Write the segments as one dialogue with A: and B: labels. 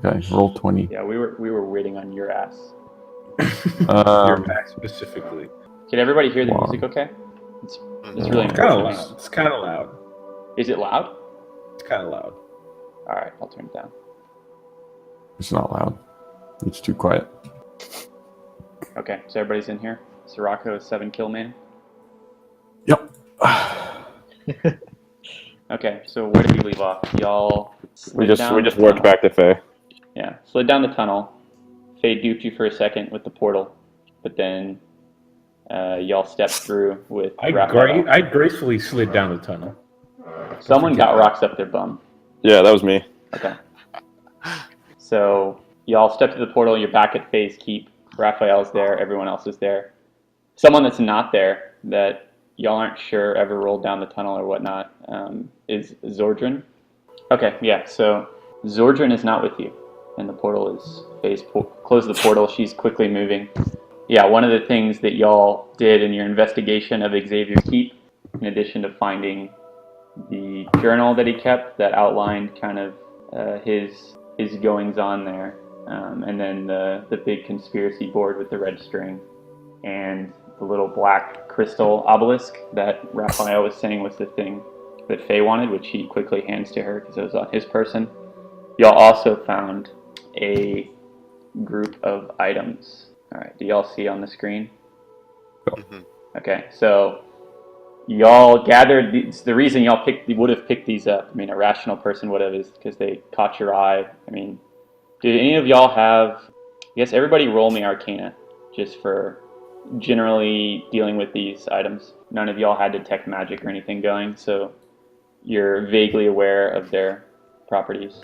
A: Okay, roll 20.
B: Yeah, we were waiting on your ass.
C: Your back specifically.
B: Can everybody hear the
A: Wow.
B: music okay? It's really
A: Wow.
B: important.
C: It's kind of loud.
B: Is it loud?
C: It's kind of loud.
B: All right, I'll turn it down.
A: It's not loud. It's too quiet.
B: Okay, so everybody's in here. Sirocco is 7 kill man.
A: Yep.
B: Okay, so where did we leave off? Y'all
D: We
B: slid
D: just
B: down the
D: worked
B: tunnel.
D: back to Faye.
B: Yeah, slid down the tunnel. Faye duped you for a second with the portal, but then y'all stepped through with Raphael.
C: I gracefully slid down the tunnel.
B: Someone got rocks up their bum.
D: Yeah, that was me.
B: Okay. So y'all step to the portal. You're back at Faye's Keep. Raphael's there. Everyone else is there. Someone that's not there that y'all aren't sure ever rolled down the tunnel or whatnot is Zordran. Okay, yeah. So Zordran is not with you, and the portal is Faye's close the portal. She's quickly moving. Yeah, one of the things that y'all did in your investigation of Xavier's Keep, in addition to finding the journal that he kept that outlined kind of his goings on there, and then the big conspiracy board with the red string, and the little black crystal obelisk that Raphael was saying was the thing that Faye wanted, which he quickly hands to her because it was on his person. Y'all also found a group of items. All right, do y'all see on the screen?
E: Mm-hmm.
B: Okay, so y'all gathered these. The reason y'all would have picked these up, I mean, a rational person would have, is because they caught your eye. I mean, did any of y'all have? I guess everybody roll me Arcana, just for generally dealing with these items. None of y'all had detect magic or anything going, so you're vaguely aware of their properties.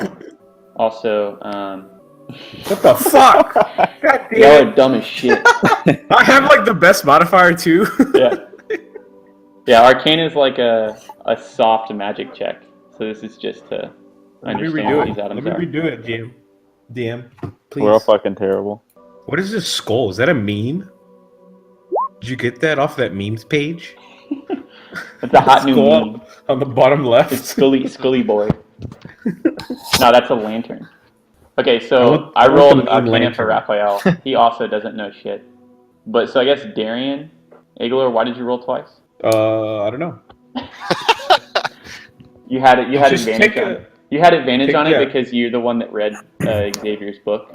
B: Also,
C: What the fuck? God damn
B: y'all
C: it.
B: are dumb as shit.
C: I have like the best modifier too.
B: Yeah, Arcana is like a soft magic check. So this is just to
C: Let me
B: understand what
C: redo
B: these
C: it.
B: items
C: Let me
B: are.
C: redo it, DM. Please.
D: We're all fucking terrible.
C: What is this skull? Is that a meme? Did you get that off that memes page?
B: It's a hot new
C: Skull
B: meme.
C: on the bottom left.
B: It's Scully Boy. No, that's a lantern. Okay,
C: I
B: so
C: want
B: I
C: the
B: rolled
C: meme
B: Arcana
C: lantern.
B: for Raphael. He also doesn't know shit. But so I guess Darian, Agalor, why did you roll twice?
C: I don't know.
B: You had it. You had
C: Just
B: advantage
C: take
B: on
C: a-
B: it. You had advantage
C: take-
B: on it
C: yeah.
B: because you're the one that read Xavier's book.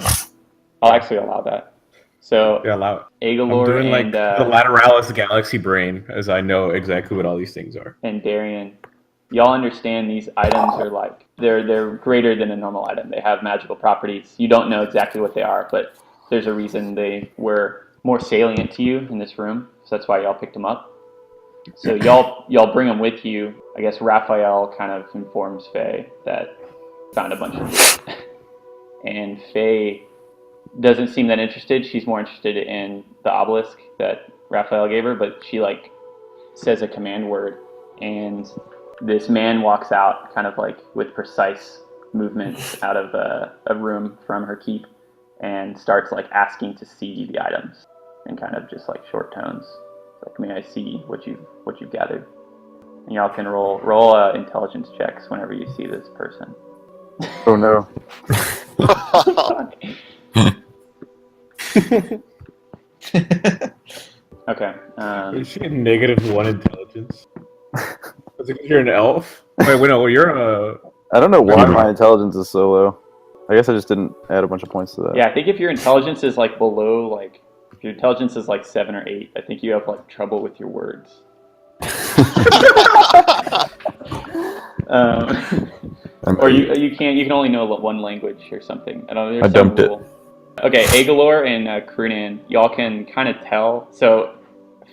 B: I'll actually allow that. So
C: Yeah, allow it. I'm
B: Agalor
C: doing like
B: and
C: the lateralis galaxy brain, as I know exactly what all these things are.
B: and Darian, y'all understand these items are like they're greater than a normal item. They have magical properties. You don't know exactly what they are, but there's a reason they were more salient to you in this room. So that's why y'all picked them up. So y'all bring them with you. I guess Raphael kind of informs Faye that found a bunch of loot. And Faye doesn't seem that interested. She's more interested in the obelisk that Raphael gave her, but she like says a command word, and this man walks out kind of like with precise movements out of a room from her keep and starts like asking to see the items in kind of just like short tones. Like, may I see what you've gathered? And y'all can roll intelligence checks whenever you see this person.
D: Oh no.
B: Okay.
C: Is she a -1 intelligence? Is it because you're an elf? Wait, no, you're a.
D: I don't know why
A: Mhm.
D: my intelligence is so low. I guess I just didn't add a bunch of points to that.
B: Yeah, I think if your intelligence is like below, like if your intelligence is like 7 or 8, I think you have like trouble with your words. Or you can only know one language or something. I don't know. There's
A: I
B: some
A: dumped it.
B: rule. Okay, Agalor and Krunan, y'all can kind of tell. So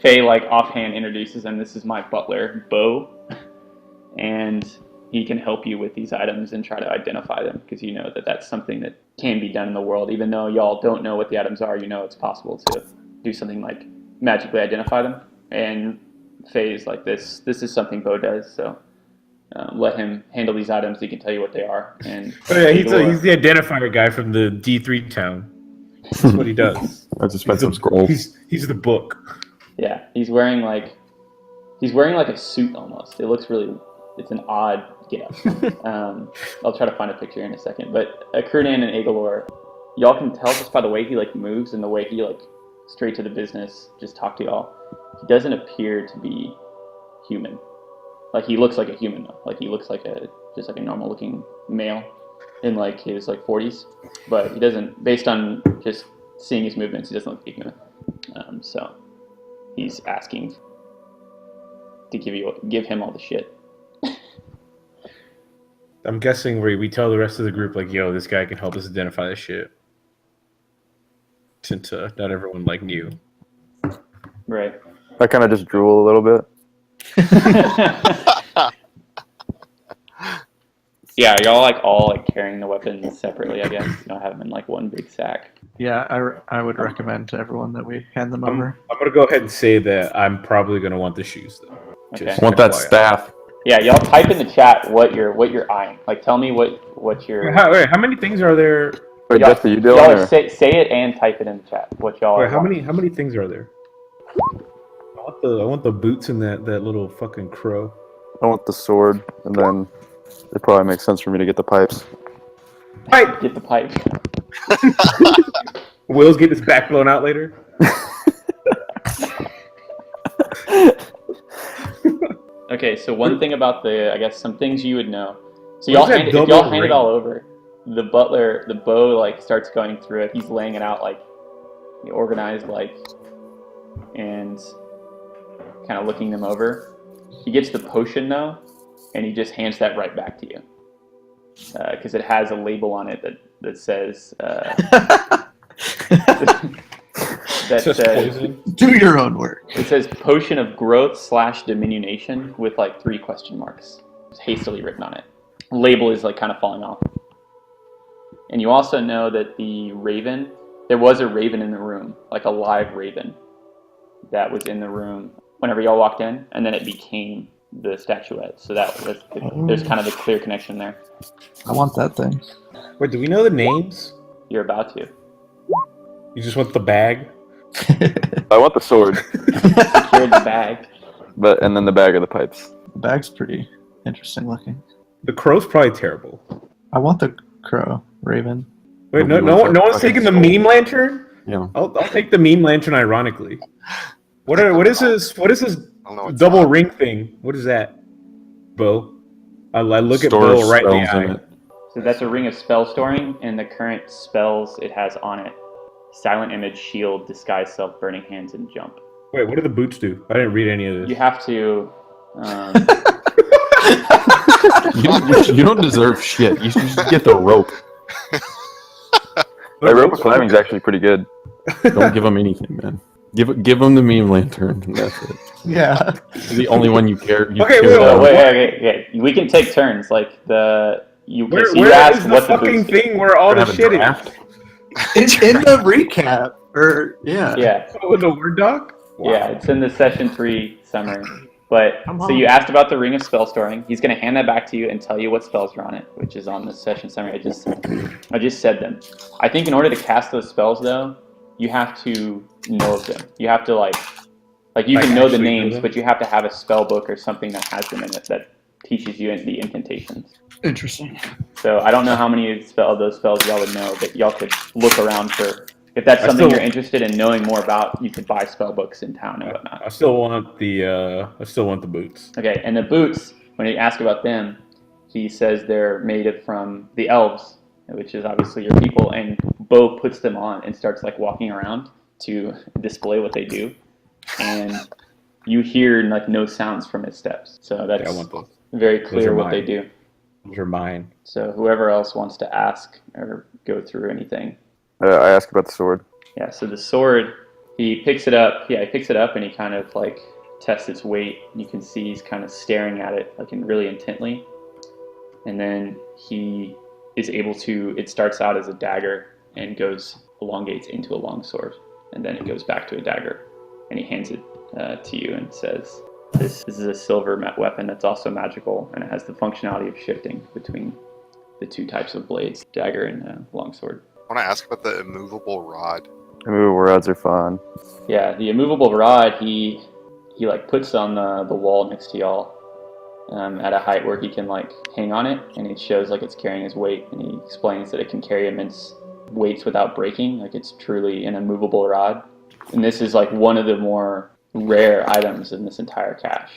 B: Faye like offhand introduces him. This is my butler, Bo, and he can help you with these items and try to identify them because you know that that's something that can be done in the world. Even though y'all don't know what the items are, you know it's possible to do something like magically identify them. And Faye's like, this is something Bo does, so let him handle these items. He can tell you what they are. And
C: Oh, yeah, he's
B: Agalor-
C: the identifier guy from the D3 town. That's what he does.
A: I just spent some scrolls.
C: He's the book.
B: Yeah, he's wearing like a suit almost. It looks really. It's an odd get up. I'll try to find a picture in a second. But Croonan and Agalor, y'all can tell just by the way he like moves and the way he like straight to the business, just talk to y'all. He doesn't appear to be human. Like he looks like a human though. Like he looks like just like a normal looking male in like his like 40s, but he doesn't. Based on just seeing his movements, he doesn't look like a human. So he's asking to give him all the shit.
C: I'm guessing we tell the rest of the group like, yo, this guy can help us identify this shit. Since not everyone like knew.
B: Right.
D: I kind of just drool a little bit.
B: Yeah, y'all like all like carrying the weapons separately, I guess. You don't have them in like one big sack.
E: Yeah, I would recommend to everyone that we hand them over.
C: I'm gonna go ahead and say that I'm probably gonna want the shoes though.
B: Okay.
C: Just
A: Want that
C: FYI.
A: staff?
B: Yeah, y'all type in the chat what you're eyeing. Like, tell me what you're.
C: Wait, how many things are there?
D: Wait,
B: Y'all-
D: Jesse, you doing
B: y'all
D: or?
B: say it and type it in the chat. What y'all.
C: Wait,
B: are
C: how
B: wanting.
C: many things are there? I want the boots and that little fucking crow.
D: I want the sword, and then it probably makes sense for me to get the pipes.
C: Pipe!
B: Get the pipe.
C: Will's get his back blown out later.
B: Okay, so one thing about I guess some things you would know. So
C: What
B: y'all
C: is that
B: hand, if
C: double
B: y'all hand
C: ring?
B: it all over, the butler, the bow like starts going through it. He's laying it out like organized, like, and kind of looking them over. He gets the potion though, and he just hands that right back to you because it has a label on it that says that
C: Just
B: says.
C: poison.
E: Do your own work.
B: It says potion of growth / diminution with like 3 question marks. It's hastily written on it. Label is like kind of falling off. And you also know that there was a raven in the room, like a live raven that was in the room whenever y'all walked in, and then it became the statuette. So there's kind of a clear connection there.
E: I want that thing.
C: Wait, do we know the names?
B: You're about to.
C: You just want the bag?
D: I want the sword,
B: Secured the bag.
D: and then the bag of the pipes.
E: The bag's pretty interesting looking.
C: The crow's probably terrible.
E: I want the crow, Raven.
C: Wait,
A: Nobody
C: no
A: wants that
C: one's
A: fucking
C: taking the
A: soul.
C: meme lantern?
A: Yeah.
C: I'll take the meme lantern ironically. What is this
F: I don't know what's
C: double
F: up.
C: ring thing? What is that? Bo. I look at
A: Storage
C: Bo right in the
A: spells
C: eye.
A: it.
B: So that's a ring of spell storing, and the current spells it has on it: silent image, shield, disguise self, burning hands, and jump.
C: Wait, what do the boots do? I didn't read any of this.
B: You have to.
A: You don't deserve shit. You should just get the rope.
D: Hey, rope climbing's actually pretty good.
A: Don't give them anything, man. Give them the meme lantern. And that's it.
E: Yeah.
A: The only one you care. You
C: Okay,
A: care
C: wait,
A: about.
B: wait. We can take turns. Like you
C: Where
B: asked
C: is the
B: what the
C: fucking
B: boots do.
C: thing where all
A: We're
C: the
A: having
C: shit
A: draft.
E: It's in the recap. Or yeah.
B: Yeah,
C: is? Oh, the Word doc? Wow.
B: yeah, it's in the session 3 summary. But
E: Come
B: so
E: on.
B: you asked about the ring of spell storing. He's going to hand that back to you and tell you what spells are on it, which is on the session summary. I just said them. I think in order to cast those spells though, you have to know of them. You have to like you
C: Like
B: can know the
C: actually know
B: names,
C: them?
B: but you have to have a spell book or something that has them in it that teaches you the incantations.
E: Interesting.
B: So I don't know how many of those spells y'all would know, but y'all could look around for. If that's
C: I
B: something
C: still-
B: you're interested in knowing more about, you could buy spell books in town and whatnot.
C: I still want the boots.
B: Okay, and the boots, when you ask about them, he says they're made from the elves, which is obviously your people, and Bo puts them on and starts like walking around to display what they do, and you hear like no sounds from his steps. So that's
C: Yeah, I want those.
B: very
C: Those
B: clear
C: are
B: what they
C: mine.
B: do.
C: Those are mine.
B: So whoever else wants to ask or go through anything.
D: I asked about the sword.
B: Yeah, so the sword, he picks it up. Yeah, he picks it up and he kind of like tests its weight. You can see he's kind of staring at it like really intently. And then he is able to, it starts out as a dagger and elongates into a long sword. And then it goes back to a dagger. And he hands it to you and says, this is a silver weapon that's also magical, and it has the functionality of shifting between the 2 types of blades, dagger and longsword.
F: I want to ask about the immovable rod.
D: Ooh, rods are fun.
B: Yeah, the immovable rod he like puts on the wall next to y'all, at a height where he can like hang on it, and it shows like it's carrying his weight, and he explains that it can carry immense weights without breaking, like it's truly an immovable rod. And this is like one of the more rare items in this entire cache.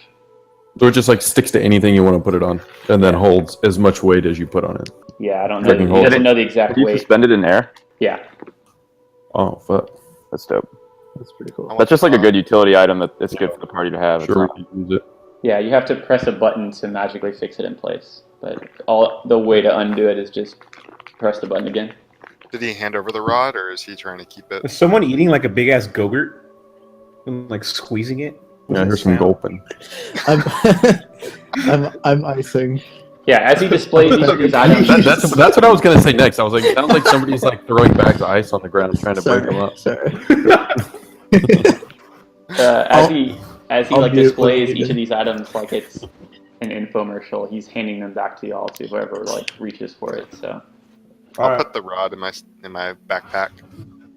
A: So it just like sticks to anything you want to put it on, and then holds as much weight as you put on it.
B: Yeah, I don't know.
A: Freaking
B: He doesn't know the exact
D: Can you
B: weight.
D: suspend it in air?
B: Yeah.
A: Oh fuck!
D: That's dope.
E: That's pretty cool.
D: That's just like a good utility item that it's good for the party to have. It's
A: Sure,
D: not-
A: we can use it.
B: Yeah, you have to press a button to magically fix it in place. But all the way to undo it is just press the button again.
F: Did he hand over the rod, or is he trying to keep it?
C: Is someone eating like a big ass Go-Gurt? And like squeezing it?
A: Yeah, here's some gulping.
E: I'm icing.
B: Yeah, as he displays these items,
A: That's what I was gonna say next. I was like, it sounds like somebody's like throwing bags of ice on the ground and trying to break them up.
E: Sorry.
B: as he
E: I'll
B: like
E: mute
B: displays
E: when
B: each
E: needed.
B: of these items like it's an infomercial, he's handing them back to y'all to whoever like reaches for it. So
F: I'll
C: Alright.
F: put the rod in my backpack.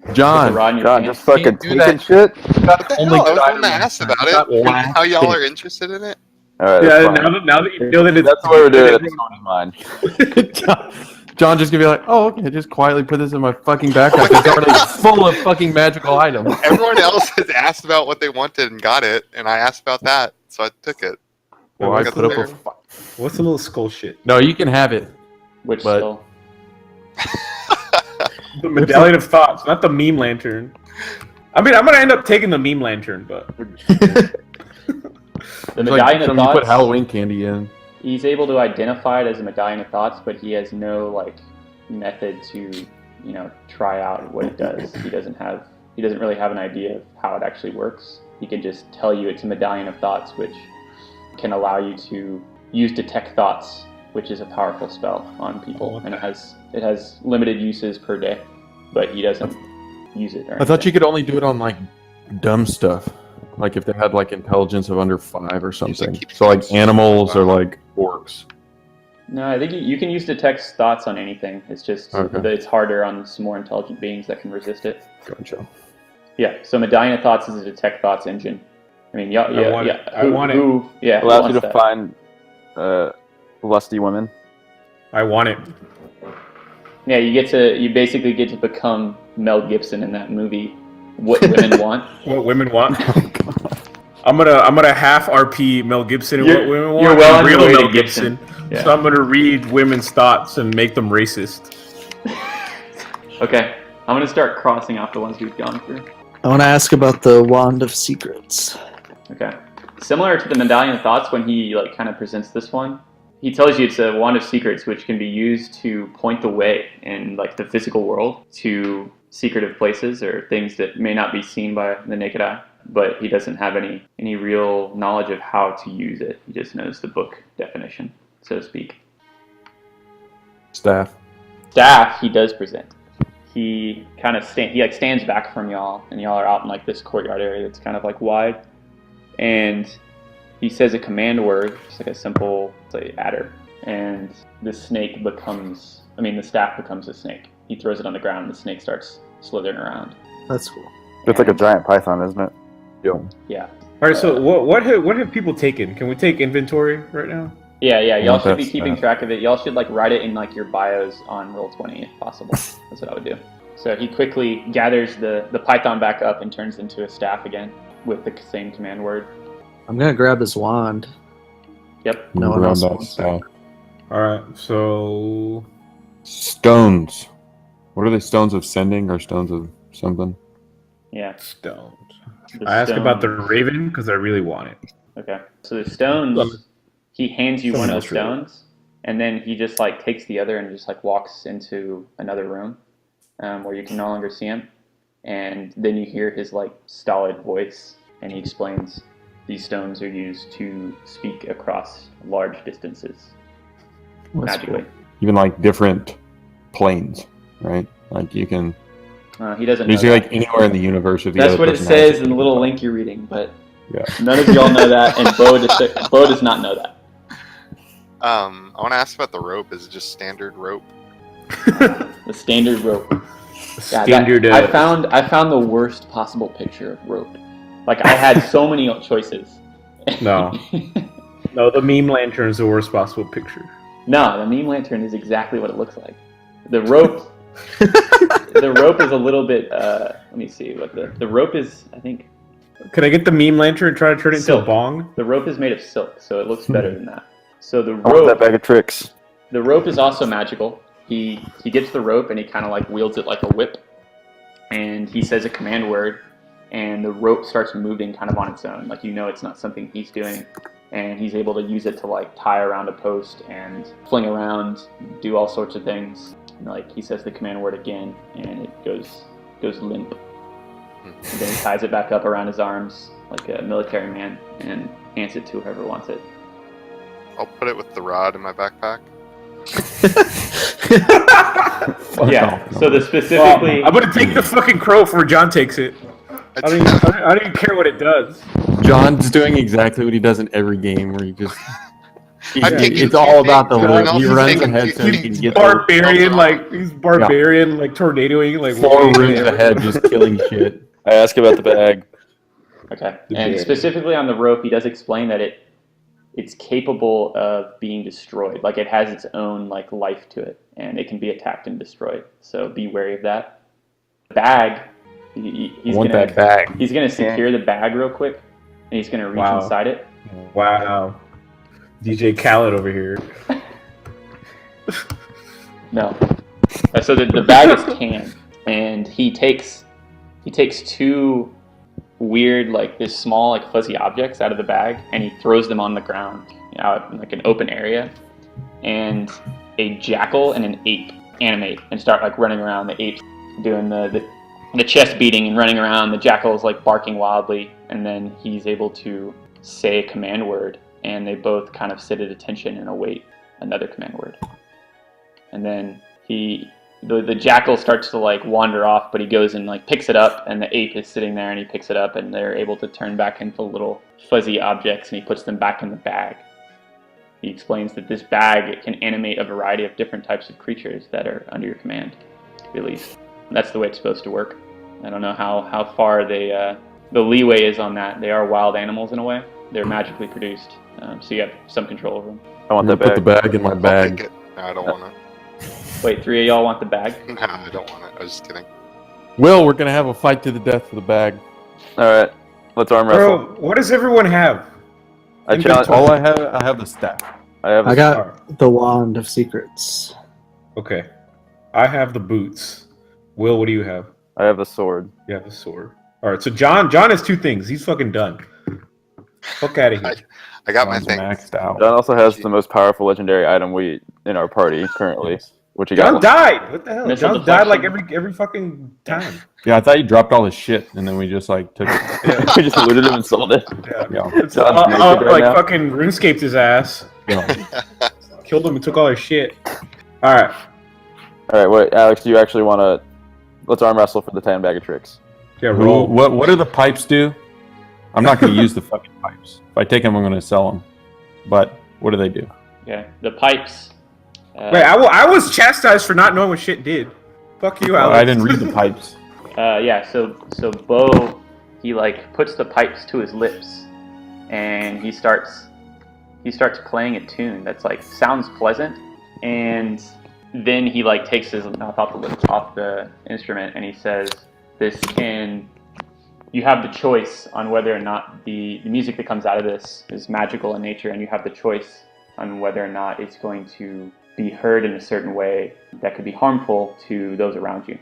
B: the
A: John,
B: rod in your
D: God,
B: pants.
D: just fucking
A: do
D: taking
A: that.
D: shit.
F: What the
A: only
F: hell? I was
A: good
F: going to
A: item
F: ask
A: is
F: about
A: not
F: it.
A: last
F: How y'all
A: thing.
F: are interested in it?
D: All right,
C: Yeah,
D: that's fine.
C: now that you know that it's
D: That's what we're doing. It's on his mind.
A: John just gonna be like, oh, okay, just quietly put this in my fucking backpack. It's already full of fucking magical items.
F: Everyone else has asked about what they wanted and got it, and I asked about that, so I took it.
A: Well, I
F: Got
A: put up
F: the
A: a.
F: bear.
C: What's the little skull shit?
A: No, you can have it.
B: Which
A: but-
B: still
C: The medallion of thoughts, not the meme lantern. I mean, I'm gonna end up taking the meme lantern, but
B: the
A: It's
B: medallion
A: like
B: of
A: something you put
B: thoughts.
A: Halloween candy in.
B: He's able to identify it as a medallion of thoughts, but he has no like method to, try out what it does. He doesn't really have an idea of how it actually works. He can just tell you it's a medallion of thoughts, which can allow you to use detect thoughts, which is a powerful spell on people, and it has limited uses per day, but he doesn't use it. Or
A: I thought
B: anything.
A: you could only do it on like dumb stuff, like if they had like intelligence of under 5 or something.
F: keep
A: So like
F: things-
A: animals or like orcs.
B: No, I think you can use detect thoughts on anything. It's just
A: Okay.
B: that it's harder on some more intelligent beings that can resist it.
A: Gotcha.
B: Yeah, so Medallion of Thoughts is a detect thoughts engine. I mean, yeah,
C: I want it.
B: yeah.
C: I want it.
B: Yeah, who
D: Allows you
B: wants
D: to
B: that?
D: find lusty women.
C: I want it.
B: Yeah, you basically get to become Mel Gibson in that movie. What women want.
C: What women want. I'm gonna half RP Mel Gibson and
B: You're-
C: what women want.
B: you're well on
C: and
B: your
C: real
B: way to
C: Mel
B: Gibson. Yeah.
C: So I'm gonna read women's thoughts and make them racist.
B: Okay, I'm gonna start crossing off the ones we've gone through.
E: I want to ask about the Wand of Secrets.
B: Okay. Similar to the Medallion of Thoughts, when he like kind of presents this one, he tells you it's a wand of secrets, which can be used to point the way in like the physical world to secretive places or things that may not be seen by the naked eye. But he doesn't have any real knowledge of how to use it. He just knows the book definition, so to speak.
A: Staff.
B: Staff he does present. He kind of stands back from y'all, and y'all are out in like this courtyard area that's kind of like wide, and he says a command word, just like a simple, say, adder, and the staff becomes a snake. He throws it on the ground, and the snake starts slithering around.
E: That's cool.
D: It's like a giant python, isn't it?
B: Yeah.
C: All right. So what have people taken? Can we take inventory right now?
B: Yeah, y'all should be
A: that's
B: keeping
A: staff.
B: track of it. Y'all should like write it in like your bios on Roll20 if possible. That's what I would do. So he quickly gathers the python back up and turns into a staff again with the same command word.
E: I'm gonna grab his wand.
B: Yep.
E: No one
A: Around
E: else
A: that
E: wants
A: staff.
C: All right. So
A: Stones. What are they? Stones of sending or stones of something?
B: Yeah.
C: stones.
B: The
C: I asked about the
B: stones.
C: raven because I really want it.
B: Okay. So the stones, he hands you one of the
C: Someone else
B: stones, and then he just like takes the other and just like walks into another room where you can no longer see him. And then you hear his like stolid voice, and he explains these stones are used to speak across large distances
E: That's
B: magically.
A: Even like different planes, right? Like you can
B: He doesn't know
A: usually
B: that.
A: like anywhere in the universe. If the
B: That's
A: other
B: what it
A: person
B: says
A: has
B: in the little link you're reading, but
A: Yeah.
B: none of y'all know that, and Bo does not know that.
F: I want to ask about the rope. Is it just standard rope?
B: The standard rope. Yeah,
C: Standard.
B: I found the worst possible picture of rope. Like I had so many choices.
C: No. No, the meme lantern is the worst possible picture.
B: No, the meme lantern is exactly what it looks like. The rope, the rope is a little bit. Let me see what the rope is. I think
C: Can I get the meme lantern and try to turn it into a
B: Silk.
C: bong?
B: the rope is made of silk, so it looks better than that. So the
D: I want that
B: rope,
D: bag of tricks.
B: the rope is also magical. He gets the rope and he kind of like wields it like a whip, and he says a command word, and the rope starts moving kind of on its own. Like, you know, it's not something he's doing, and he's able to use it to like tie around a post and fling around, do all sorts of things. And, like, he says the command word again, and it goes limp. And then he ties it back up around his arms like a military man and hands it to whoever wants it.
F: I'll put it with the rod in my backpack.
B: Yeah. So the specifically,
C: I'm gonna take the fucking crow before John takes it. I don't even care what it does.
A: John's doing exactly what he does in every game where he just.
F: I'm taking
A: It's
F: two
A: all about the
F: things,
A: loot.
F: everyone
A: He
F: else is
A: runs
F: taking
A: ahead
F: two
A: so he
F: things.
A: can get
C: Barbarian, he's barbarian, like tornadoing, like
A: 4 rooms ahead, just killing shit.
D: I ask about the bag.
B: okay.
C: The
B: And
C: bag.
B: specifically on the rope, he does explain that it's capable of being destroyed. Like, it has its own like life to it, and it can be attacked and destroyed. So be wary of that. The bag, he's
A: Want
B: gonna
A: that bag?
B: he's gonna secure the bag real quick, and he's gonna reach
C: Wow.
B: inside it.
C: Wow. DJ Khaled over here.
B: No. So the bag is canned, and he takes 2 weird, like, this small, like, fuzzy objects out of the bag, and he throws them on the ground out in like an open area, and a jackal and an ape animate and start like running around. The ape's doing the chest beating and running around. The jackal is like barking wildly, and then he's able to say a command word, and they both kind of sit at attention and await another command word. And then the jackal starts to like wander off, but he goes and like picks it up, and the ape is sitting there and he picks it up, and they're able to turn back into little fuzzy objects, and he puts them back in the bag. He explains that this bag can animate a variety of different types of creatures that are under your command, at least. And that's the way it's supposed to work. I don't know how far the leeway is on that. They are wild animals in a way. They're magically produced, so you have some control over them.
D: I want that
A: Put the
D: bag.
A: bag in my
F: I'll take
A: bag.
F: it. No, I don't want it.
B: Wait, 3 of y'all want the bag?
F: No, I don't want it. I was just kidding.
A: Will, we're gonna have a fight to the death for the bag.
D: All right, let's arm wrestle.
C: Bro, what does everyone have?
D: I challenge.
A: All I have the staff.
D: I have.
E: I got
C: Alright,
E: the Wand of Secrets.
C: okay. I have the boots. Will, what do you have?
D: I have the sword.
C: You have the sword. Alright, so John has 2 things. He's fucking done. Fuck out of here.
F: I got my
A: John's
F: thing.
A: maxed out.
D: John also has the most powerful legendary item in our party currently, which he
C: John
D: got.
C: died. What the hell?
B: Missile
C: John died like
B: deflection.
C: every fucking time.
A: Yeah, I thought you dropped all his shit, and then we just like took it.
D: we just looted him and sold it.
C: Yeah.
A: Yeah.
C: It's,
D: John's naked right
C: like
D: now.
C: fucking RuneScaped his ass.
A: Yeah.
C: Killed him and took all his shit. Alright.
D: All right, wait, Alex, do you actually want to? Let's arm wrestle for the 10 bag of tricks.
C: Yeah,
A: Roll.
C: roll.
A: What do the pipes do? I'm not gonna use the fucking pipes. If I take them, I'm gonna sell them. But what do they do?
B: Okay. The pipes.
C: Wait, I was chastised for not knowing what shit did. Fuck you,
A: Well,
C: Alex.
A: I didn't read the pipes.
B: Yeah, so Bo, he like puts the pipes to his lips, and he starts playing a tune that's like sounds pleasant, and then he like takes his mouth off the instrument, and he says, you have the choice on whether or not the music that comes out of this is magical in nature, and you have the choice on whether or not it's going to be heard in a certain way that could be harmful to those around you.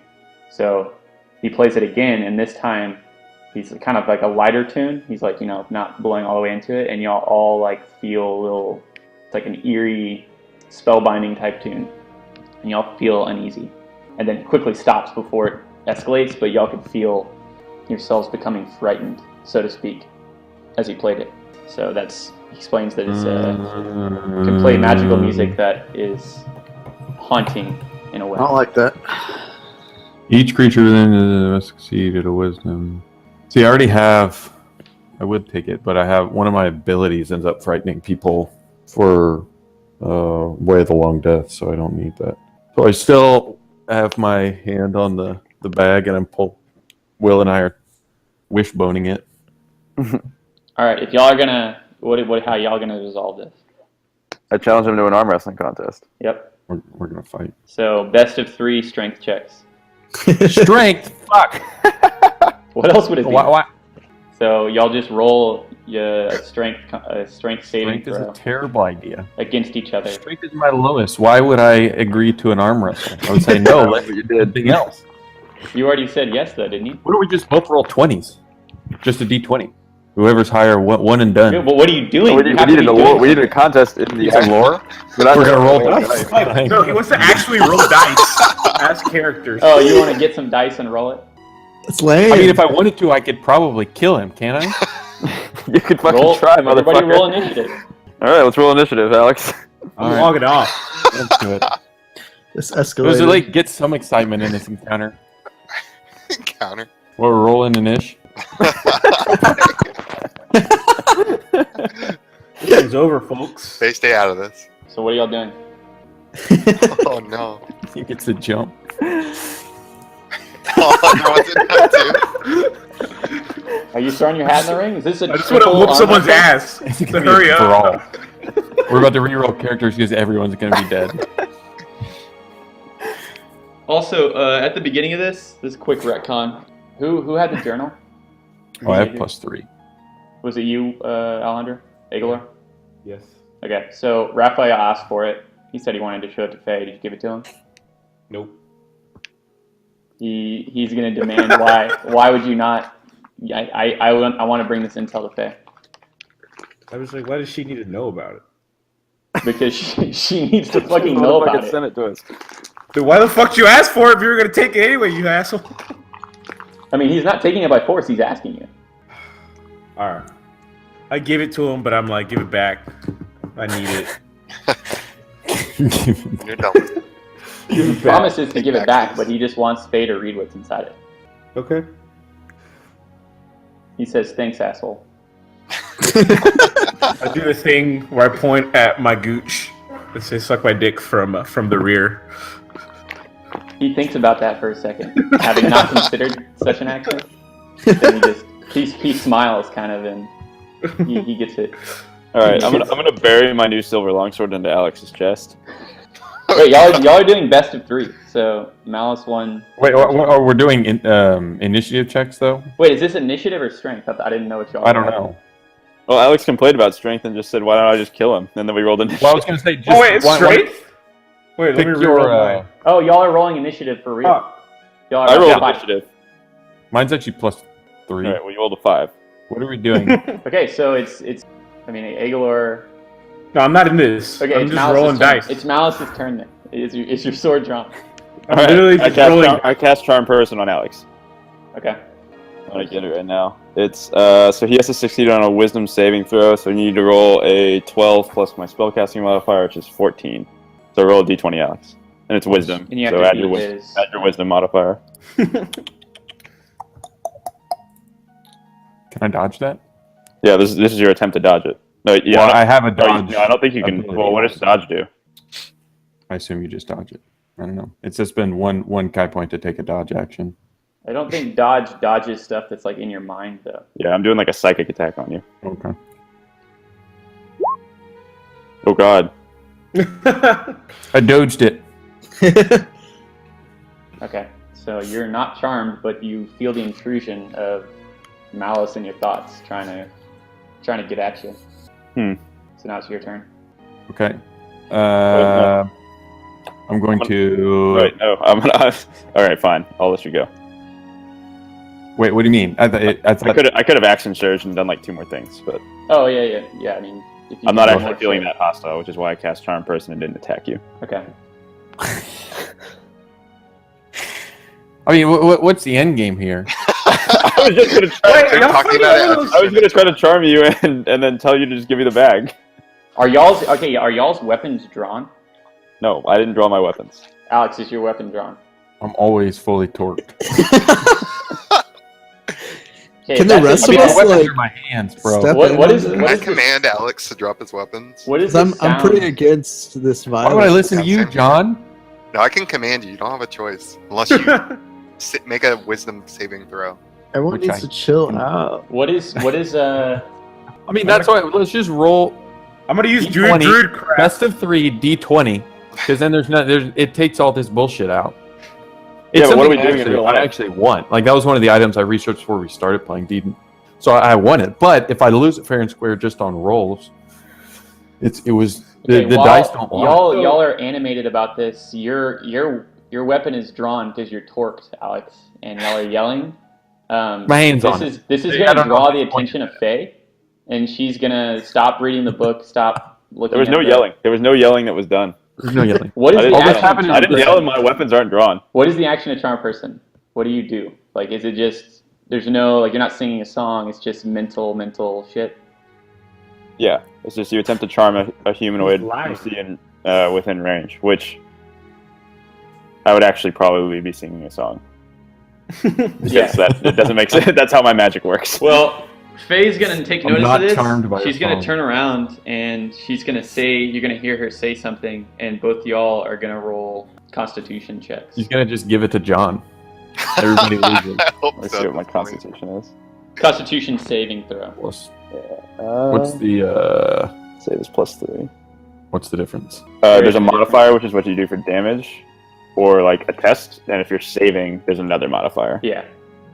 B: So he plays it again, and this time he's kind of like a lighter tune. He's like, not blowing all the way into it, and y'all all like feel a little, it's like an eerie, spellbinding type tune, and y'all feel uneasy. And then it quickly stops before it escalates, but y'all can feel yourselves becoming frightened, so to speak, as he played it. So he explains that it's you can play magical music that is haunting in a way.
E: I don't like that.
A: Each creature within must succeed at a wisdom. See, I would take it, but I have one of my abilities ends up frightening people for Way of the Long Death, so I don't need that. So I still have my hand on the bag, and Will and I are wishboning it.
B: All right, if y'all are gonna How y'all gonna resolve this?
D: I challenge him to an arm wrestling contest.
B: Yep.
A: We're gonna fight.
B: So best of 3 strength checks.
A: Strength. Fuck.
B: What else would it be?
A: Why?
B: So y'all just roll a strength saving
A: Strength is
B: throw
A: a terrible idea.
B: against each other.
A: Strength is my lowest. Why would I agree to an arm wrestle? I would say no. Let's
D: you
A: do
D: did.
A: something else.
B: You already said yes, though, didn't you?
A: What don't we just both roll 20s? Just a d20. Whoever's higher, one and done.
B: Yeah, well, what are you doing?
D: We
B: You
D: need,
B: have
D: we
B: to
D: need,
B: be
D: a,
B: doing
D: we need a
B: something.
D: contest in the lore.
A: We're gonna roll
C: Nice.
A: dice.
C: No, he wants to actually roll dice as characters.
B: Oh, you want to get some dice and roll it?
E: It's lame.
A: I mean, if I wanted to, I could probably kill him, can't I?
D: You could fucking
B: Roll.
D: try,
B: Everybody
D: motherfucker.
B: roll initiative.
D: All right, let's roll initiative, Alex.
C: I'm
A: Alright.
C: logging off.
A: Let's do it.
E: This
A: Does
E: escalated.
A: it like get some excitement in this encounter?
F: Counter.
A: Well, we're rolling an ish.
C: This is over, folks.
F: They stay out of this.
B: So what are y'all doing?
F: Oh no.
A: He gets a jump.
F: Oh, everyone's in that too.
B: Are you throwing your hat in the ring? Is this a
C: I just want to
B: triple
C: whoop
B: arm
C: someone's
B: wrestle?
C: ass.
A: It's
C: So
A: gonna be
C: hurry
A: a
C: up.
A: brawl. We're about to reroll characters because everyone's gonna be dead.
B: Also, at the beginning of this quick retcon. Who had the journal?
A: Oh, I have +3.
B: Was it you, Alejandro? Aguilar?
C: Yes.
B: Okay, so Raphael asked for it. He said he wanted to show it to Faye. Did you give it to him?
C: Nope.
B: He's gonna demand why. Why would you not? I want to bring this intel to Faye
C: I was like, why does she need to know about it?
B: because she needs to fucking know about it.
D: Send it to us.
C: Dude, why the fuck did you ask for it if you were gonna take it anyway, you asshole?
B: I mean, he's not taking it by force. He's asking you.
C: Alright. I give it to him, but I'm like, give it back. I need it.
F: You're done.
B: He promises to give it back, but he just wants Faye to read what's inside it.
C: Okay.
B: He says, "Thanks, asshole."
C: I do the thing where I point at my gooch and say, suck my dick from the rear.
B: He thinks about that for a second, having not considered such an action. Then he smiles kind of, and he gets it.
D: All right, I'm gonna bury my new silver longsword into Alex's chest.
B: Wait, y'all are doing best of 3. So Malice won.
A: Wait, we're doing initiative checks though.
B: Wait, is this initiative or strength? I didn't know what y'all.
A: I don't know.
D: Well, Alex complained about strength and just said, "Why don't I just kill him?" And then we rolled initiative.
A: Well, I was gonna say. Just
C: Oh wait, it's
A: one-
C: strength? Wait, let
A: Pick
C: me
A: your.
C: reroll mine.
B: Oh, y'all are rolling initiative for real.
C: Fuck.
B: Y'all
D: I
B: are
D: rolled
B: five.
D: initiative.
A: Mine's actually +3.
D: All right, well, you rolled a 5.
A: What are we doing?
B: Okay, so it's. I mean, Aguilar.
C: No, I'm not in this.
B: Okay,
C: I'm
B: it's
C: just
B: Malice's
C: rolling
B: turn.
C: dice.
B: It's Malice's turn then. Is your sword drawn?
C: I'm literally just rolling.
D: I cast Charm Person on Alex.
B: Okay.
D: I'm gonna get it right now. It's so he has to succeed on a Wisdom saving throw. So you need to roll a 12 plus my spellcasting modifier, which is 14. So roll a d20, Alex, and it's Wisdom.
B: And you have
D: So
B: to
D: add
B: beat
D: your,
B: his.
D: add your Wisdom modifier.
A: Can I dodge that?
D: Yeah, this is your attempt to dodge it. No, yeah,
A: Well, I have a
D: no,
A: dodge.
D: no, I don't think you can.
A: ability.
D: Well, what does dodge do?
A: I assume you just dodge it. I don't know. It's just been one Kai point to take a dodge action.
B: I don't think dodges stuff that's like in your mind though.
D: Yeah, I'm doing like a psychic attack on you.
A: Okay.
D: Oh God.
A: I dodged it.
B: Okay, so you're not charmed, but you feel the intrusion of malice in your thoughts, trying to get at you. So now it's your turn.
A: Okay.
D: no.
A: I'm going to.
D: Right. No, I'm gonna. All right, fine. I'll let you go.
A: Wait. What do you mean? I thought.
D: I could have action surged and done like 2 more things, but
B: Oh yeah. I mean, if you
D: I'm not
B: can
D: actually
B: more
D: feeling
B: shit.
D: that hostile, which is why I cast Charm Person and didn't attack you.
B: Okay.
A: I mean, what's the end game here?
D: I was just gonna try.
C: Wait,
F: They're
C: y'all
F: talking
C: fucking
F: about it.
C: those-
D: I was gonna try to charm you and then tell you to just give me the bag.
B: Are y'all's weapons drawn?
D: No, I didn't draw my weapons.
B: Alex, is your weapon drawn?
A: I'm always fully torqued.
B: Okay,
E: Can the
B: that's
E: rest
B: it.
E: of
A: I mean,
E: us,
A: my weapons
E: like,
A: are my hands, bro.
E: step
B: What-
E: in
B: what
E: on
B: is-
E: this?
F: Can I
B: is this-
F: command Alex to drop his weapons?
B: What is
E: 'Cause
B: this
E: I'm pretty
B: sound?
E: against this
A: Why
E: violence.
A: would I listen to you, John?
F: No, I can command you. You don't have a choice unless you make a wisdom saving throw.
E: Everyone
A: Which
E: needs
A: I
E: to chill
A: can-
E: out.
B: What is
A: I mean, that's why. Let's just roll
C: I'm gonna use
A: D20,
C: Druid crap.
A: best of 3 D20, because then it takes all this bullshit out.
D: Yeah, but what are
A: something
D: we doing in
A: actually-
D: real
A: I
D: life?
A: actually want. Like that was one of the items I researched before we started playing D. So I won it. But if I lose it fair and square just on rolls, it was the
B: while
A: dice don't lie.
B: y'all are animated about this. Your weapon is drawn because you're torqued, Alex, and y'all are yelling.
A: My hands
B: this
A: on
B: is
A: it.
B: this is
A: I
B: gonna
A: don't know
B: draw
A: if
B: the
A: it's pointed
B: attention of Faye, and she's gonna stop reading the book, stop looking.
D: There was
B: at
D: no
B: the-
D: yelling. There was no yelling that was done.
A: There's no yelling.
B: What is
D: I
B: the
D: didn't,
A: All this
B: action?
A: happened
B: of
D: I
B: charm
D: didn't
B: person?
D: yell and my weapons aren't drawn.
B: What is the action of charm person? What do you do? Like, is it just there's no like you're not singing a song? It's just mental shit.
D: Yeah, it's just you attempt to charm a humanoid
C: He's lying.
D: you see in, within range, which I would actually probably be singing a song. Yes, that it doesn't make sense. That's how my magic works.
B: Well, Faye's gonna take
A: I'm
B: notice
A: not
B: of this.
A: charmed by
B: She's
A: your
B: gonna
A: song.
B: turn around and she's gonna say, you're gonna hear her say something, and both y'all are gonna roll Constitution checks.
A: He's gonna just give it to John. Everybody loses.
F: I hope
D: Let's
F: so
D: see
F: at
D: what my
F: this point.
D: constitution is.
B: Constitution saving throw.
A: Plus,
D: Uh,
A: what's the
D: say this +3?
A: what's the difference?
D: There's a modifier, which is what you do for damage, or like a test. And if you're saving, there's another modifier.
B: Yeah.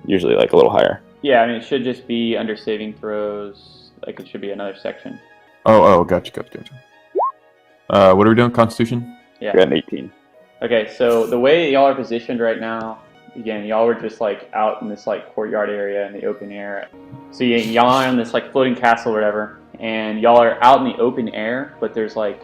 D: Usually like a little higher.
B: Yeah, I mean, it should just be under saving throws. Like, it should be another section.
A: Oh, gotcha. What are we doing? Constitution?
B: Yeah.
D: You're at an 18.
B: Okay, so the way y'all are positioned right now, again, y'all were just like out in this like courtyard area in the open air. So y'all are in this like floating castle or whatever, and y'all are out in the open air, but there's like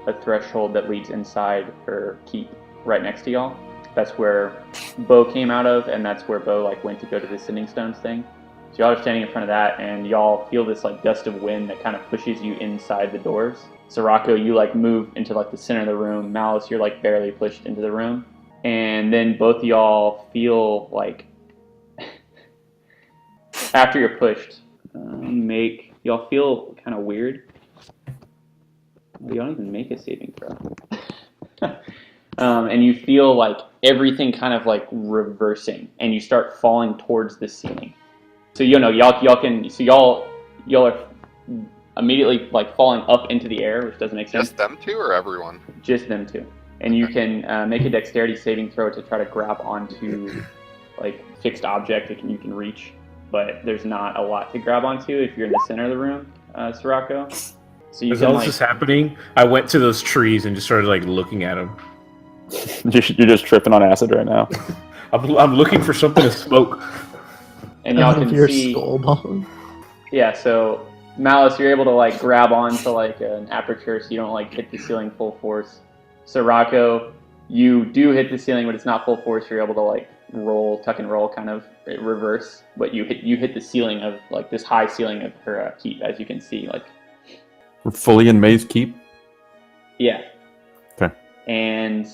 B: a threshold that leads inside her keep right next to y'all. That's where Bo came out of, and that's where Bo like went to go to the Sending Stones thing. So y'all are standing in front of that, and y'all feel this like gust of wind that kind of pushes you inside the doors. Sirocco, you like move into like the center of the room. Malice, you're like barely pushed into the room. And then both of y'all feel like after you're pushed, y'all feel kind of weird. Well, you don't even make a saving throw. And you feel like everything kind of like reversing, and you start falling towards the ceiling. So y'all are immediately like falling up into the air, which doesn't make sense.
F: Just them two or everyone?
B: Just them two. And you can make a dexterity saving throw to try to grab onto like fixed object that you can reach, but there's not a lot to grab onto if you're in the center of the room, Sirocco. So you
C: As
B: can
C: all
B: like
C: this is happening, I went to those trees and just started like looking at them.
D: You're just tripping on acid right now.
C: I'm looking for something to smoke.
B: and y'all
E: Out of
B: can
E: your
B: see.
E: skull ball.
B: Yeah, so Malice, you're able to like grab onto like an aperture so you don't like hit the ceiling full force. Sirocco, you do hit the ceiling, but it's not full force. You're able to like roll, tuck and roll, kind of reverse, but you hit the ceiling of like this high ceiling of her keep, as you can see. Like,
A: We're fully in Maze Keep.
B: yeah.
A: Okay.
B: And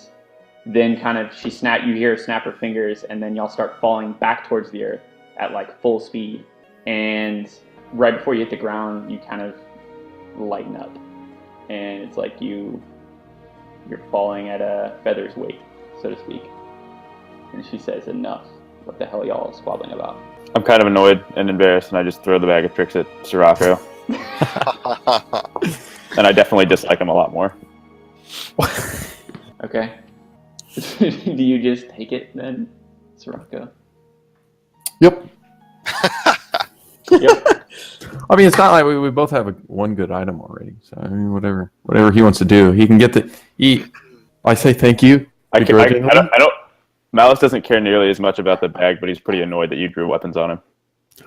B: then kind of you hear her snap her fingers, and then y'all start falling back towards the earth at like full speed. And right before you hit the ground, you kind of lighten up, and it's like you're falling at a feather's weight, so to speak. And she says, "Enough. What the hell y'all squabbling about?"
D: I'm kind of annoyed and embarrassed, and I just throw the bag of tricks at Sirocco. And I definitely dislike him a lot more.
B: Okay. Do you just take it then, Sirocco?
A: Yep.
B: Yep.
A: I mean, it's not like we both have one good item already. So I mean, whatever he wants to do, he can get I say thank you.
D: I
A: begrudgingly.
D: don't. Malice doesn't care nearly as much about the bag, but he's pretty annoyed that you drew weapons on him.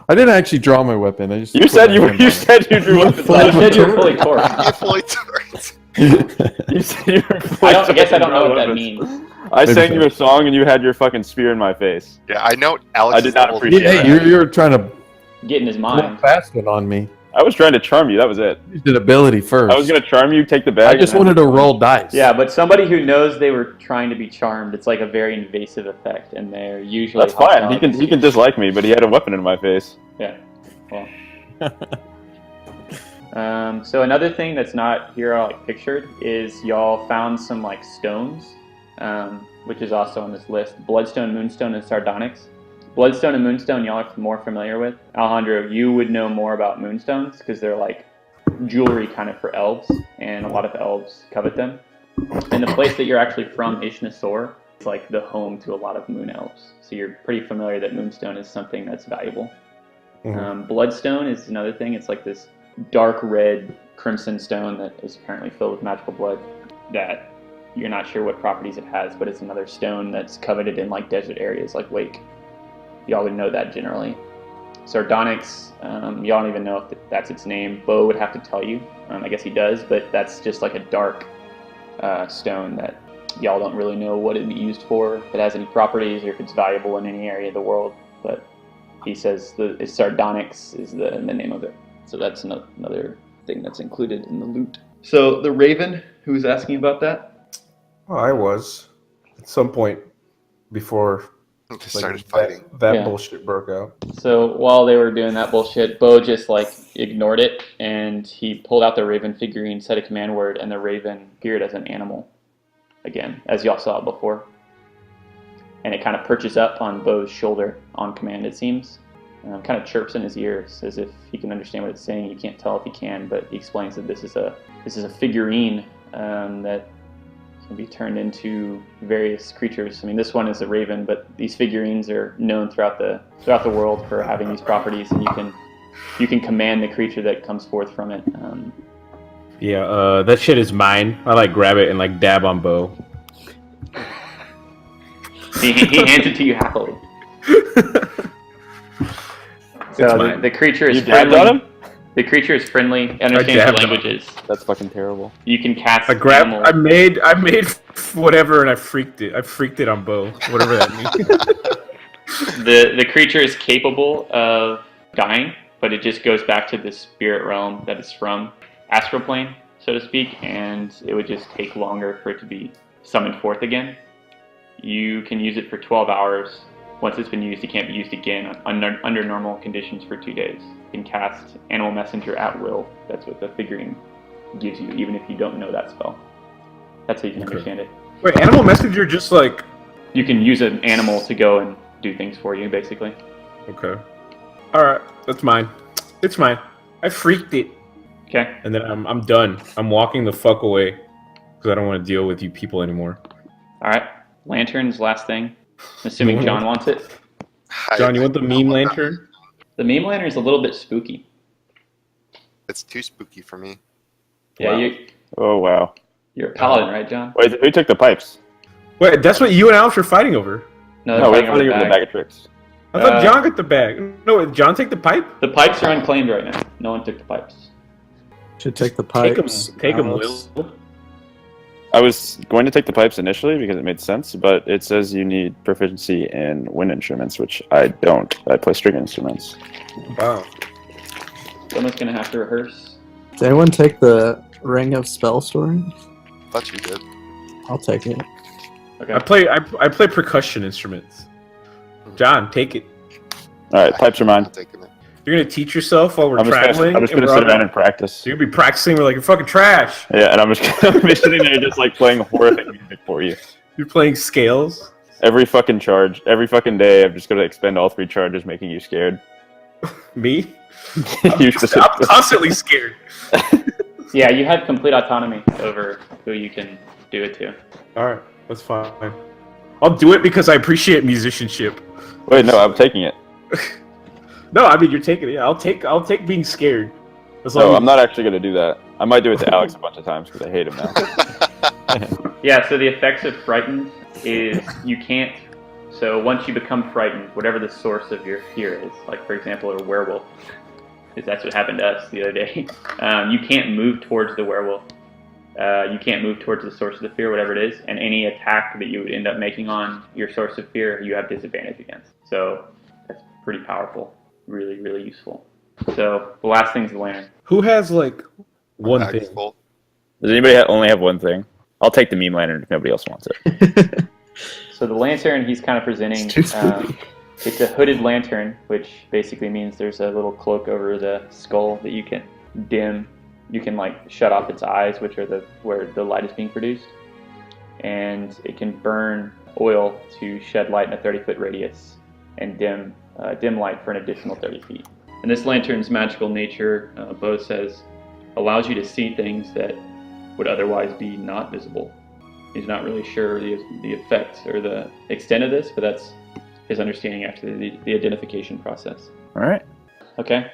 A: I didn't actually draw my weapon. I just
D: You
A: put
D: said
A: my
D: you
A: hand on it.
D: said you drew weapons
B: You
D: on him.
B: said you were fully torqued.
F: You fully torqued.
D: You said you were
B: I guess I don't know
D: drawing
B: what that
D: weapons.
B: means.
D: I
A: Maybe
D: sang
A: so.
D: you a song and you had your fucking spear in my face.
F: Yeah, I know Alex.
D: I did not appreciate
A: Hey, you're trying to
B: Get in his
A: pull
B: mind.
A: fast one on me.
D: I was trying to charm you. That was it.
A: Use an ability first.
D: I was gonna charm you, take the bag.
A: I just
D: and then-
A: wanted to roll dice.
B: Yeah, but somebody who knows they were trying to be charmed, it's like a very invasive effect, and they're usually
D: That's fine.
B: hostile.
D: He can dislike me, but he had a weapon in my face.
B: Yeah. Well. So another thing that's not here like pictured is y'all found some like stones, which is also on this list: Bloodstone, Moonstone, and Sardonyx. Bloodstone and Moonstone, y'all are more familiar with. Alejandro, you would know more about Moonstones because they're like jewelry kind of for elves, and a lot of elves covet them. And the place that you're actually from, Ishnasor, is like the home to a lot of moon elves. So you're pretty familiar that Moonstone is something that's valuable. Bloodstone is another thing. It's like this dark red crimson stone that is apparently filled with magical blood that you're not sure what properties it has, but it's another stone that's coveted in like desert areas like Wake. Y'all would know that generally. Sardonyx, y'all don't even know if that's its name. Bo would have to tell you. I guess he does, but that's just like a dark stone that y'all don't really know what it'd be used for, if it has any properties, or if it's valuable in any area of the world. But he says Sardonyx is the name of it. So that's another thing that's included in the loot. So the Raven, who was asking about that?
C: Oh, I was at some point before
F: They started fighting.
C: that
B: Yeah.
C: bullshit broke out.
B: So while they were doing that bullshit, Bo just like ignored it, and he pulled out the Raven figurine, said a command word, and the Raven appeared as an animal again, as y'all saw before. And it kind of perches up on Bo's shoulder on command, it seems. Kind of chirps in his ears as if he can understand what it's saying. You can't tell if he can, but he explains that this is a figurine that can be turned into various creatures. I mean, this one is a raven, but these figurines are known throughout the world for having these properties, and you can command the creature that comes forth from it.
C: Yeah, that shit is mine. I like grab it and like dab on Bo.
B: He hands it to you happily. So the creature is
D: You dabbed
B: friendly.
D: on him?
B: The creature is friendly, understands
C: dabbed
B: the
C: on him.
B: languages.
D: That's fucking terrible.
B: You can cast
C: I made whatever and I freaked it. I freaked it on Bo. Whatever that means.
B: The creature is capable of dying, but it just goes back to the spirit realm that it's from, astral plane, so to speak, and it would just take longer for it to be summoned forth again. You can use it for 12 hours. Once it's been used, it can't be used again under normal conditions for 2 days. You can cast Animal Messenger at will. That's what the figurine gives you, even if you don't know that spell. That's how you can understand it.
C: Wait, Animal Messenger just like...
B: You can use an animal to go and do things for you, basically.
C: Okay. Alright, that's mine. It's mine. I freaked it.
B: Okay.
C: And then I'm done. I'm walking the fuck away. Because I don't want to deal with you people anymore.
B: All right. Lantern's last thing. I'm assuming John wants it.
C: John, you want the meme lantern?
B: The meme lantern is a little bit spooky.
F: It's too spooky for me.
B: Yeah,
C: Wow.
D: Oh, wow.
B: you're a paladin, right, John?
D: Wait, who took the pipes?
C: Wait, that's what you and Alex were fighting over.
B: No,
D: No,
B: they're
D: we're
B: fighting over
D: fighting
B: the
D: over the
B: bag.
D: bag of tricks.
C: I thought
B: Uh,
C: John got the bag. No, did John take the pipe?
B: The pipes are unclaimed right now. No one took the pipes.
E: Should take the
C: Take
E: pipes.
C: him,
E: Alex.
C: Will.
D: I was going to take the pipes initially because it made sense, but it says you need proficiency in wind instruments, which I don't. I play string instruments.
C: Wow.
B: Someone's gonna have to rehearse.
E: Did anyone take the Ring of Spell Story?
F: Thought you did.
E: I'll take it.
B: Okay.
C: I play percussion instruments. John, take it.
D: All right, pipes are mine.
F: I'm taking it.
C: You're gonna teach yourself while we're
D: I'm just
C: traveling.
D: gonna
C: and we're
D: sit
C: on-
D: around and practice.
C: So you'll be practicing. We're like, you're fucking trash.
D: Yeah, and I'm just gonna be sitting there just like playing horrific music for you.
C: You're playing scales.
D: Every fucking charge, every fucking day, I'm just gonna expend all 3 charges, making you scared.
C: Me?
D: You
C: I'm
D: specifically.
C: constantly scared.
B: Yeah, you have complete autonomy over who you can do it to.
C: All right, that's fine. I'll do it because I appreciate musicianship.
D: Wait, no, I'm taking it.
C: No, I mean you're taking it. Yeah, I'll take being scared. As
D: No,
C: long
D: I'm not actually gonna do that. I might do it to Alex a bunch of times because I hate him now.
B: Yeah, so the effects of frightened is you can't. So once you become frightened, whatever the source of your fear is, like for example a werewolf, because that's what happened to us the other day, you can't move towards the werewolf. You can't move towards the source of the fear, whatever it is, and any attack that you would end up making on your source of fear, you have disadvantage against. So that's pretty powerful. Really, really useful. So the last thing's the lantern.
C: Who has like one
F: Bag
C: thing?
F: full.
D: Does anybody only have one thing? I'll take the meme lantern if nobody else wants it.
B: So the lantern he's kind of presenting,
E: It's too spooky.
B: it's a hooded lantern, which basically means there's a little cloak over the skull that you can dim. You can like shut off its eyes, which are where the light is being produced, and it can burn oil to shed light in a 30-foot radius. and dim light for an additional 30 feet. And this lantern's magical nature, Bo says, allows you to see things that would otherwise be not visible. He's not really sure the effect or the extent of this, but that's his understanding after the identification process.
D: All right.
B: Okay,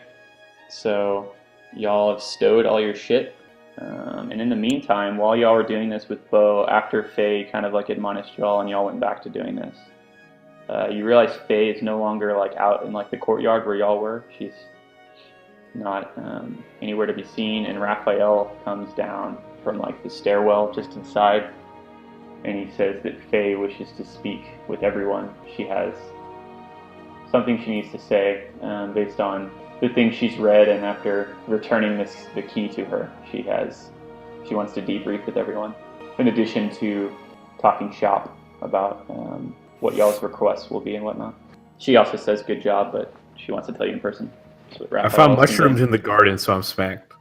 B: so y'all have stowed all your shit. And in the meantime, while y'all were doing this with Bo, after Faye kind of like admonished y'all and y'all went back to doing this, you realize Faye is no longer like out in like the courtyard where y'all were. She's not anywhere to be seen, and Raphael comes down from like the stairwell just inside, and he says that Faye wishes to speak with everyone. She has something she needs to say based on the things she's read, and after returning the key to her, she wants to debrief with everyone, in addition to talking shop about what y'all's requests will be and whatnot. She also says good job, but she wants to tell you in person.
C: I found mushrooms in the garden, so I'm smacked.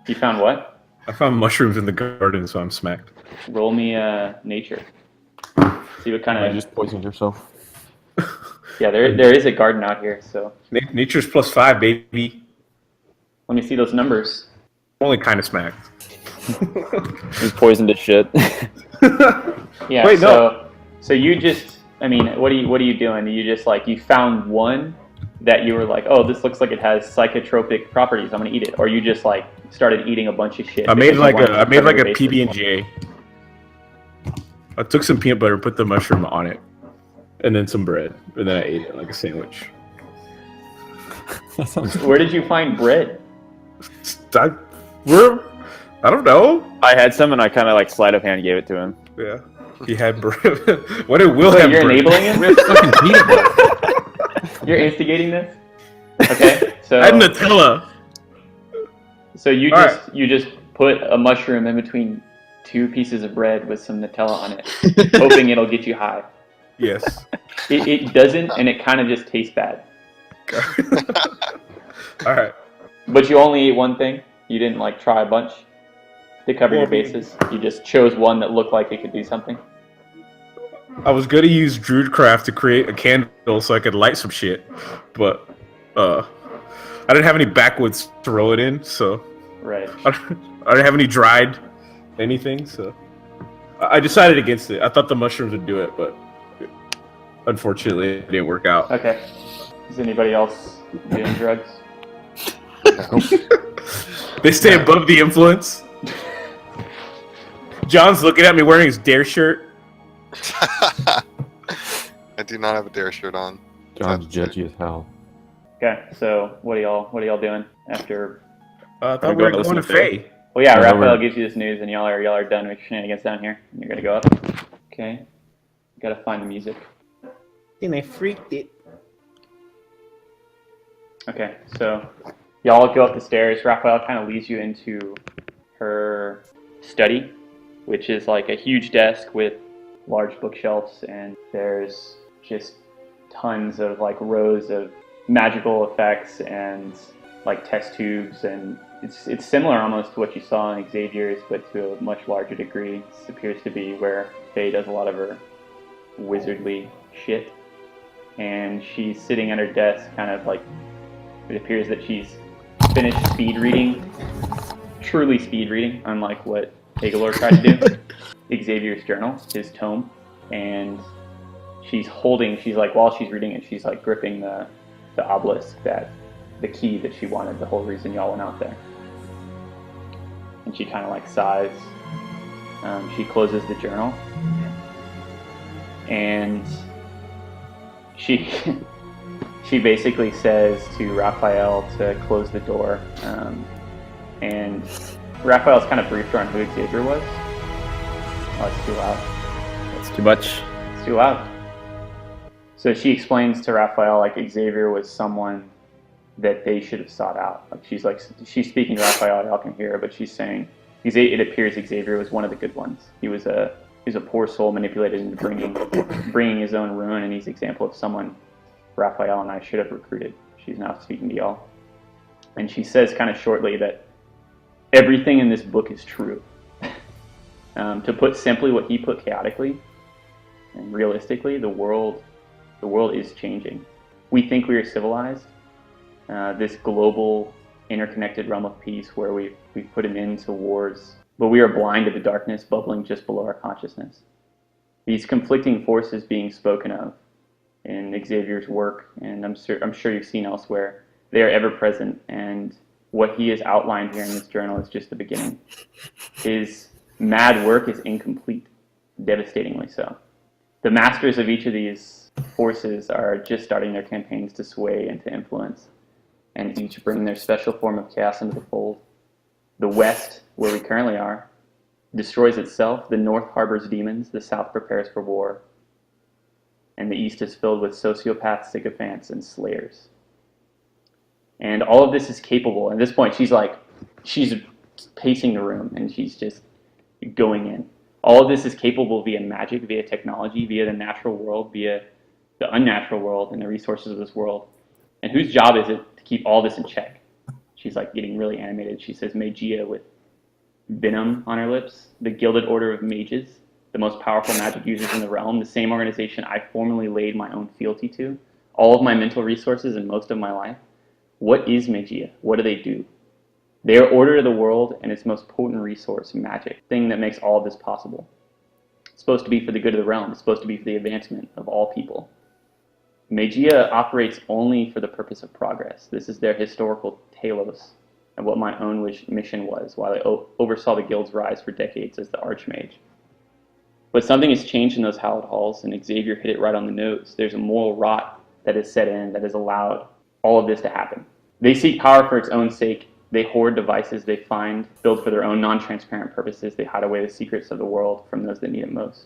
B: You found what?
C: I found mushrooms in the garden, so I'm smacked.
B: Roll me nature. See what kind
A: You
B: of...
A: just poisoned yourself.
B: Yeah, there is a garden out here, so
C: Nature's +5, baby.
B: let me see those numbers.
C: Only kind of smacked.
D: He's poisoned his shit.
B: Yeah.
C: Wait, no.
B: So you just, I mean, what are you doing? You just like, you found one that you were like, oh, this looks like it has psychotropic properties, I'm gonna eat it, or you just like started eating a bunch of shit?
C: I made like a
B: PB&J.
C: PB&J. I took some peanut butter, put the mushroom on it, and then some bread, and then I ate it like a sandwich.
A: That sounds
B: Where did you find bread?
C: I don't know.
D: I had some, and I kind of like sleight of hand gave it to him.
C: Yeah, he had bread. What did Will
B: Wait,
C: have?
B: you're
C: bread?
B: enabling him?
A: We have fucking peanut butter.
B: You're instigating this? Okay, so
C: I had Nutella.
B: so you
C: All
B: just put a mushroom in between two pieces of bread with some Nutella on it, hoping it'll get you high.
C: Yes.
B: It doesn't, and it kind of just tastes bad.
C: All right.
B: But you only ate one thing? You didn't like try a bunch to cover your bases? You just chose one that looked like it could do something?
C: I was gonna use Druidcraft to create a candle so I could light some shit, but I didn't have any backwoods to roll it in, so
B: Right.
C: I didn't have any dried anything, so I decided against it. I thought the mushrooms would do it, but unfortunately it didn't work out.
B: Okay. Is anybody else doing drugs?
C: They stay above the influence. John's looking at me wearing his Dare shirt.
F: I do not have a Dare shirt on.
A: John's judgy as hell.
B: Okay, so what are y'all doing after?
C: I thought
D: We're
C: we were
D: going to
C: going to
D: listen to
C: Faye.
B: Well, yeah,
A: Yeah,
B: Raphael
A: we're-
B: gives you this news, and y'all are done with your shenanigans down here. And you're gonna go up. Okay. Gotta find the music.
C: And I freaked it.
B: Okay, so y'all go up the stairs. Raphael kind of leads you into her study, which is like a huge desk with large bookshelves, and there's just tons of like rows of magical effects and like test tubes, and it's similar almost to what you saw in Xavier's, but to a much larger degree. This appears to be where Faye does a lot of her wizardly shit, and she's sitting at her desk, kind of like, it appears that she's finished speed reading, truly speed reading, unlike what Hagalor tried to do. Xavier's journal, his tome, and she's like, while she's reading it, she's like gripping the obelisk, the key that she wanted, the whole reason y'all went out there. And she kind of like sighs. She closes the journal, and she basically says to Raphael to close the door, and Raphael's kind of briefed her on who Xavier was. Oh, it's too loud.
D: That's too much.
B: It's too loud. So she explains to Raphael like Xavier was someone that they should have sought out. Like she's speaking to Raphael, y'all can hear her, but she's saying it appears Xavier was one of the good ones. He was a poor soul manipulated into bringing his own ruin, and he's an example of someone Raphael and I should have recruited. She's now speaking to y'all. And she says kind of shortly that everything in this book is true. To put simply what he put chaotically and realistically, the world The world is changing. We think we are civilized, this global interconnected realm of peace where we've put an end to wars, but we are blind to the darkness bubbling just below our consciousness. These conflicting forces being spoken of in Xavier's work, and I'm sure you've seen elsewhere, they are ever present, and what he has outlined here in this journal is just the beginning. His mad work is incomplete, devastatingly so. The masters of each of these forces are just starting their campaigns to sway and to influence, and each bring their special form of chaos into the fold. The West, where we currently are, destroys itself, the North harbors demons, the South prepares for war, and the East is filled with sociopaths, sycophants, and slayers. And all of this is capable. At this point, she's pacing the room, and she's just going in. All of this is capable via magic, via technology, via the natural world, via the unnatural world, and the resources of this world. And whose job is it to keep all this in check? She's like getting really animated. She says, Magia with venom on her lips, the Gilded Order of Mages, the most powerful magic users in the realm, the same organization I formerly laid my own fealty to, all of my mental resources and most of my life. What is Magia? What do they do? They are order to the world and its most potent resource, magic, thing that makes all of this possible. It's supposed to be for the good of the realm. It's supposed to be for the advancement of all people. Magia operates only for the purpose of progress. This is their historical telos and what my own mission was while I oversaw the guild's rise for decades as the Archmage. But something has changed in those hallowed halls, and Xavier hit it right on the nose. There's a moral rot that has set in that has allowed all of this to happen. They seek power for its own sake. They hoard devices they find, build for their own non-transparent purposes. They hide away the secrets of the world from those that need it most.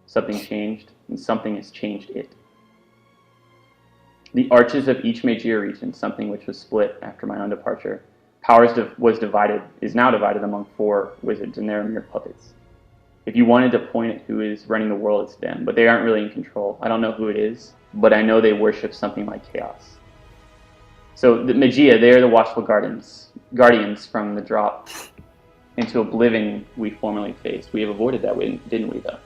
B: Something changed, and something has changed it. The arches of each Magia region, something which was split after my own departure, is now divided among 4 wizards, and they're mere puppets. If you wanted to point at who is running the world, it's them, but they aren't really in control. I don't know who it is, but I know they worship something like chaos. So the Magia, they are the watchful guardians from the drop into oblivion we formerly faced. We have avoided that, didn't we, though?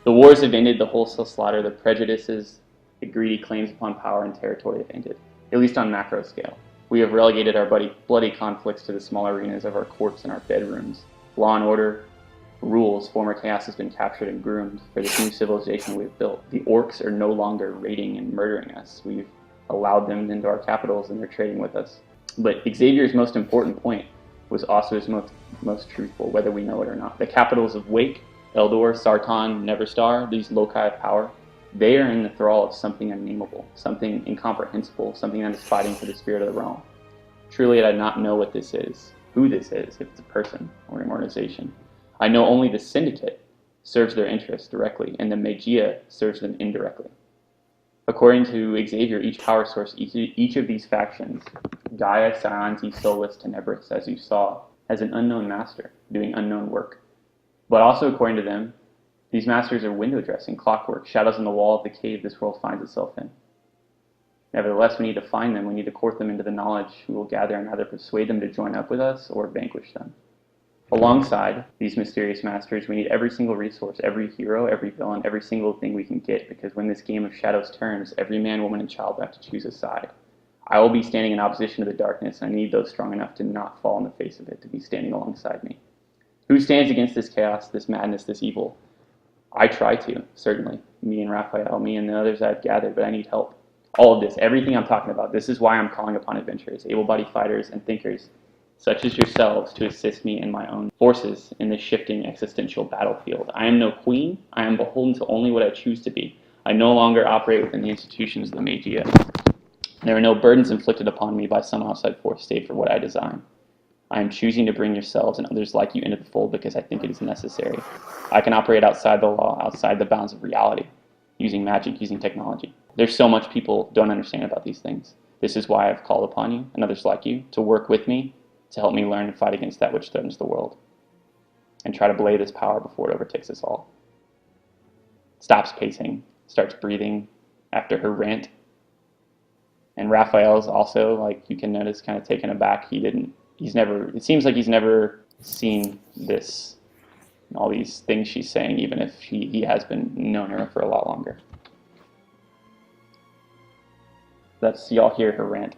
B: The wars have ended, the wholesale slaughter, the prejudices, the greedy claims upon power and territory have ended, at least on macro scale. We have relegated our bloody conflicts to the small arenas of our courts and our bedrooms. Law and order, rules, former chaos has been captured and groomed for this new civilization we've built. The orcs are no longer raiding and murdering us. We've allowed them into our capitals and they're trading with us. But Xavier's most important point was also his most truthful, whether we know it or not. The capitals of Wake, Eldor, Sartan, Neverstar, these loci of power, they are in the thrall of something unnameable, something incomprehensible, something that is fighting for the spirit of the realm. Truly, I do not know what this is, who this is, if it's a person or an organization. I know only the Syndicate serves their interests directly, and the Magia serves them indirectly. According to Xavier, each power source, each of these factions, Gaia, Scianti, Solus, Tenebris, as you saw, has an unknown master doing unknown work. But also according to them, these masters are window dressing, clockwork, shadows on the wall of the cave this world finds itself in. Nevertheless, we need to find them. We need to court them into the knowledge we will gather and either persuade them to join up with us or vanquish them. Alongside these mysterious masters, we need every single resource, every hero, every villain, every single thing we can get, because when this game of shadows turns, every man, woman, and child will have to choose a side. I will be standing in opposition to the darkness, and I need those strong enough to not fall in the face of it, to be standing alongside me. Who stands against this chaos, this madness, this evil? I try to, certainly. Me and Raphael, me and the others I've gathered, but I need help. All of this, everything I'm talking about, this is why I'm calling upon adventurers, able-bodied fighters, and thinkers, such as yourselves, to assist me in my own forces in this shifting existential battlefield. I am no queen. I am beholden to only what I choose to be. I no longer operate within the institutions of the Magia. There are no burdens inflicted upon me by some outside force save for what I design. I am choosing to bring yourselves and others like you into the fold because I think it is necessary. I can operate outside the law, outside the bounds of reality, using magic, using technology. There's so much people don't understand about these things. This is why I've called upon you and others like you to work with me, to help me learn and fight against that which threatens the world, and try to belay this power before it overtakes us all. Stops pacing, starts breathing after her rant. And Raphael's also, like you can notice, kind of taken aback. It seems like he's never seen this, all these things she's saying, even if he has been known her for a lot longer. That's y'all hear her rant.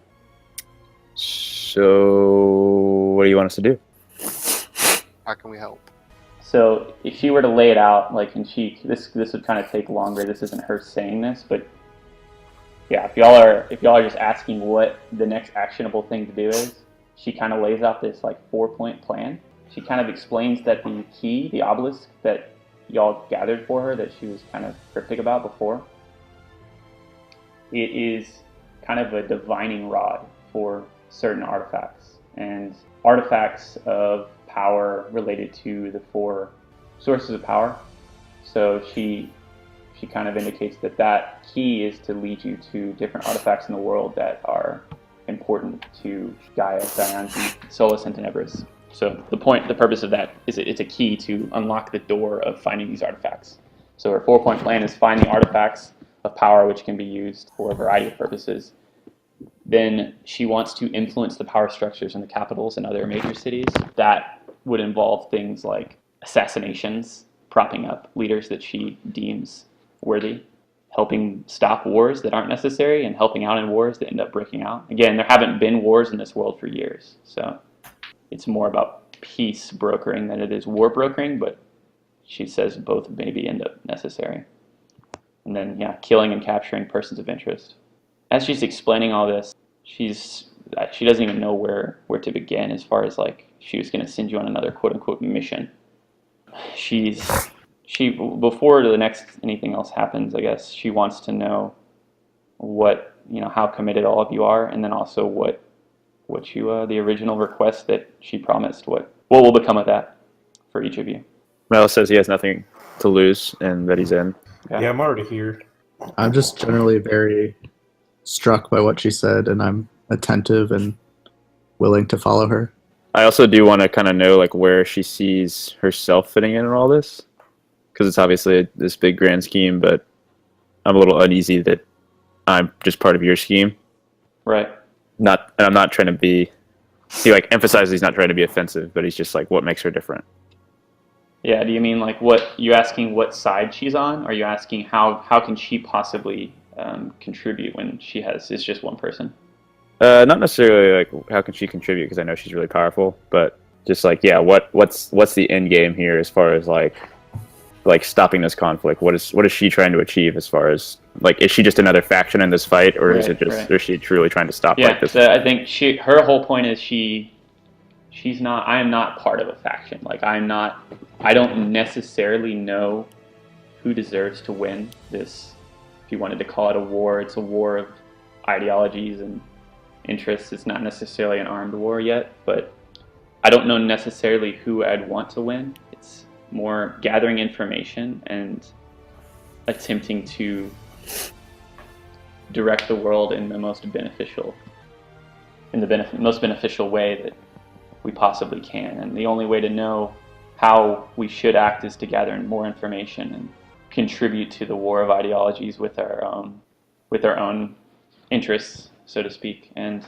D: So, what do you want us to do?
F: How can we help?
B: So if she were to lay it out, like, and this would kind of take longer. This isn't her saying this, but yeah, if y'all are just asking what the next actionable thing to do is, she kind of lays out this like 4-point plan. She kind of explains that the key, the obelisk that y'all gathered for her, that she was kind of cryptic about before, it is kind of a divining rod for certain artifacts, and artifacts of power related to the 4 sources of power. So she kind of indicates that key is to lead you to different artifacts in the world that are important to Gaia, Dianzi, Solus, and Tenebris. So the purpose of that is it's a key to unlock the door of finding these artifacts. So her 4-point plan is find the artifacts of power, which can be used for a variety of purposes. Then she wants to influence the power structures in the capitals and other major cities. That would involve things like assassinations, propping up leaders that she deems worthy, helping stop wars that aren't necessary, and helping out in wars that end up breaking out. Again, there haven't been wars in this world for years, so it's more about peace brokering than it is war brokering, but she says both maybe end up necessary. And then, yeah, killing and capturing persons of interest. As she's explaining all this, she doesn't even know where to begin as far as like she was going to send you on another quote unquote mission. Before the next anything else happens, I guess she wants to know how committed all of you are, and then also what you the original request that she promised, what will become of that for each of you.
D: Mel says he has nothing to lose and that he's in.
B: Okay?
C: Yeah, I'm already here.
E: I'm just generally very struck by what she said, and I'm attentive and willing to follow her.
D: I also do want to kind of know like where she sees herself fitting in all this, because it's obviously this big grand scheme, but I'm a little uneasy that I'm just part of your scheme.
B: Right.
D: I'm not trying to be. He like emphasizes he's not trying to be offensive, but he's just like, what makes her different?
B: Yeah. Do you mean like you asking what side she's on? Or are you asking how can she possibly contribute when it's just one person?
D: Not necessarily like how can she contribute, because I know she's really powerful, but just like, yeah, what's the end game here as far as like stopping this conflict? What is she trying to achieve as far as like, is she just another faction in this fight, or is it just is she truly trying to stop like this?
B: So I think her whole point is she's not. I am not part of a faction. Like I don't necessarily know who deserves to win this. If you wanted to call it a war, it's a war of ideologies and interests. It's not necessarily an armed war yet, but I don't know necessarily who I'd want to win. It's more gathering information and attempting to direct the world in the most beneficial way that we possibly can. And the only way to know how we should act is to gather more information and contribute to the war of ideologies with our own interests, so to speak. And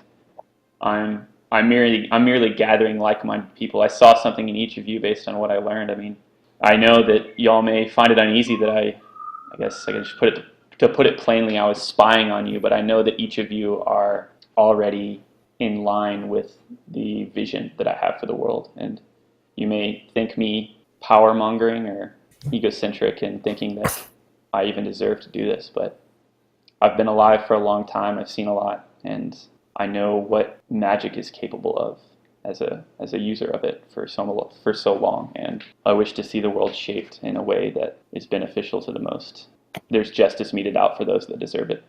B: I'm merely gathering like-minded people. I saw something in each of you based on what I learned. I mean, I know that y'all may find it uneasy that I guess I can just put it plainly, I was spying on you, but I know that each of you are already in line with the vision that I have for the world. And you may think me power-mongering or egocentric in thinking that I even deserve to do this, but I've been alive for a long time, I've seen a lot, and I know what magic is capable of as a user of it for so long, and I wish to see the world shaped in a way that is beneficial to the most. There's justice meted out for those that deserve it.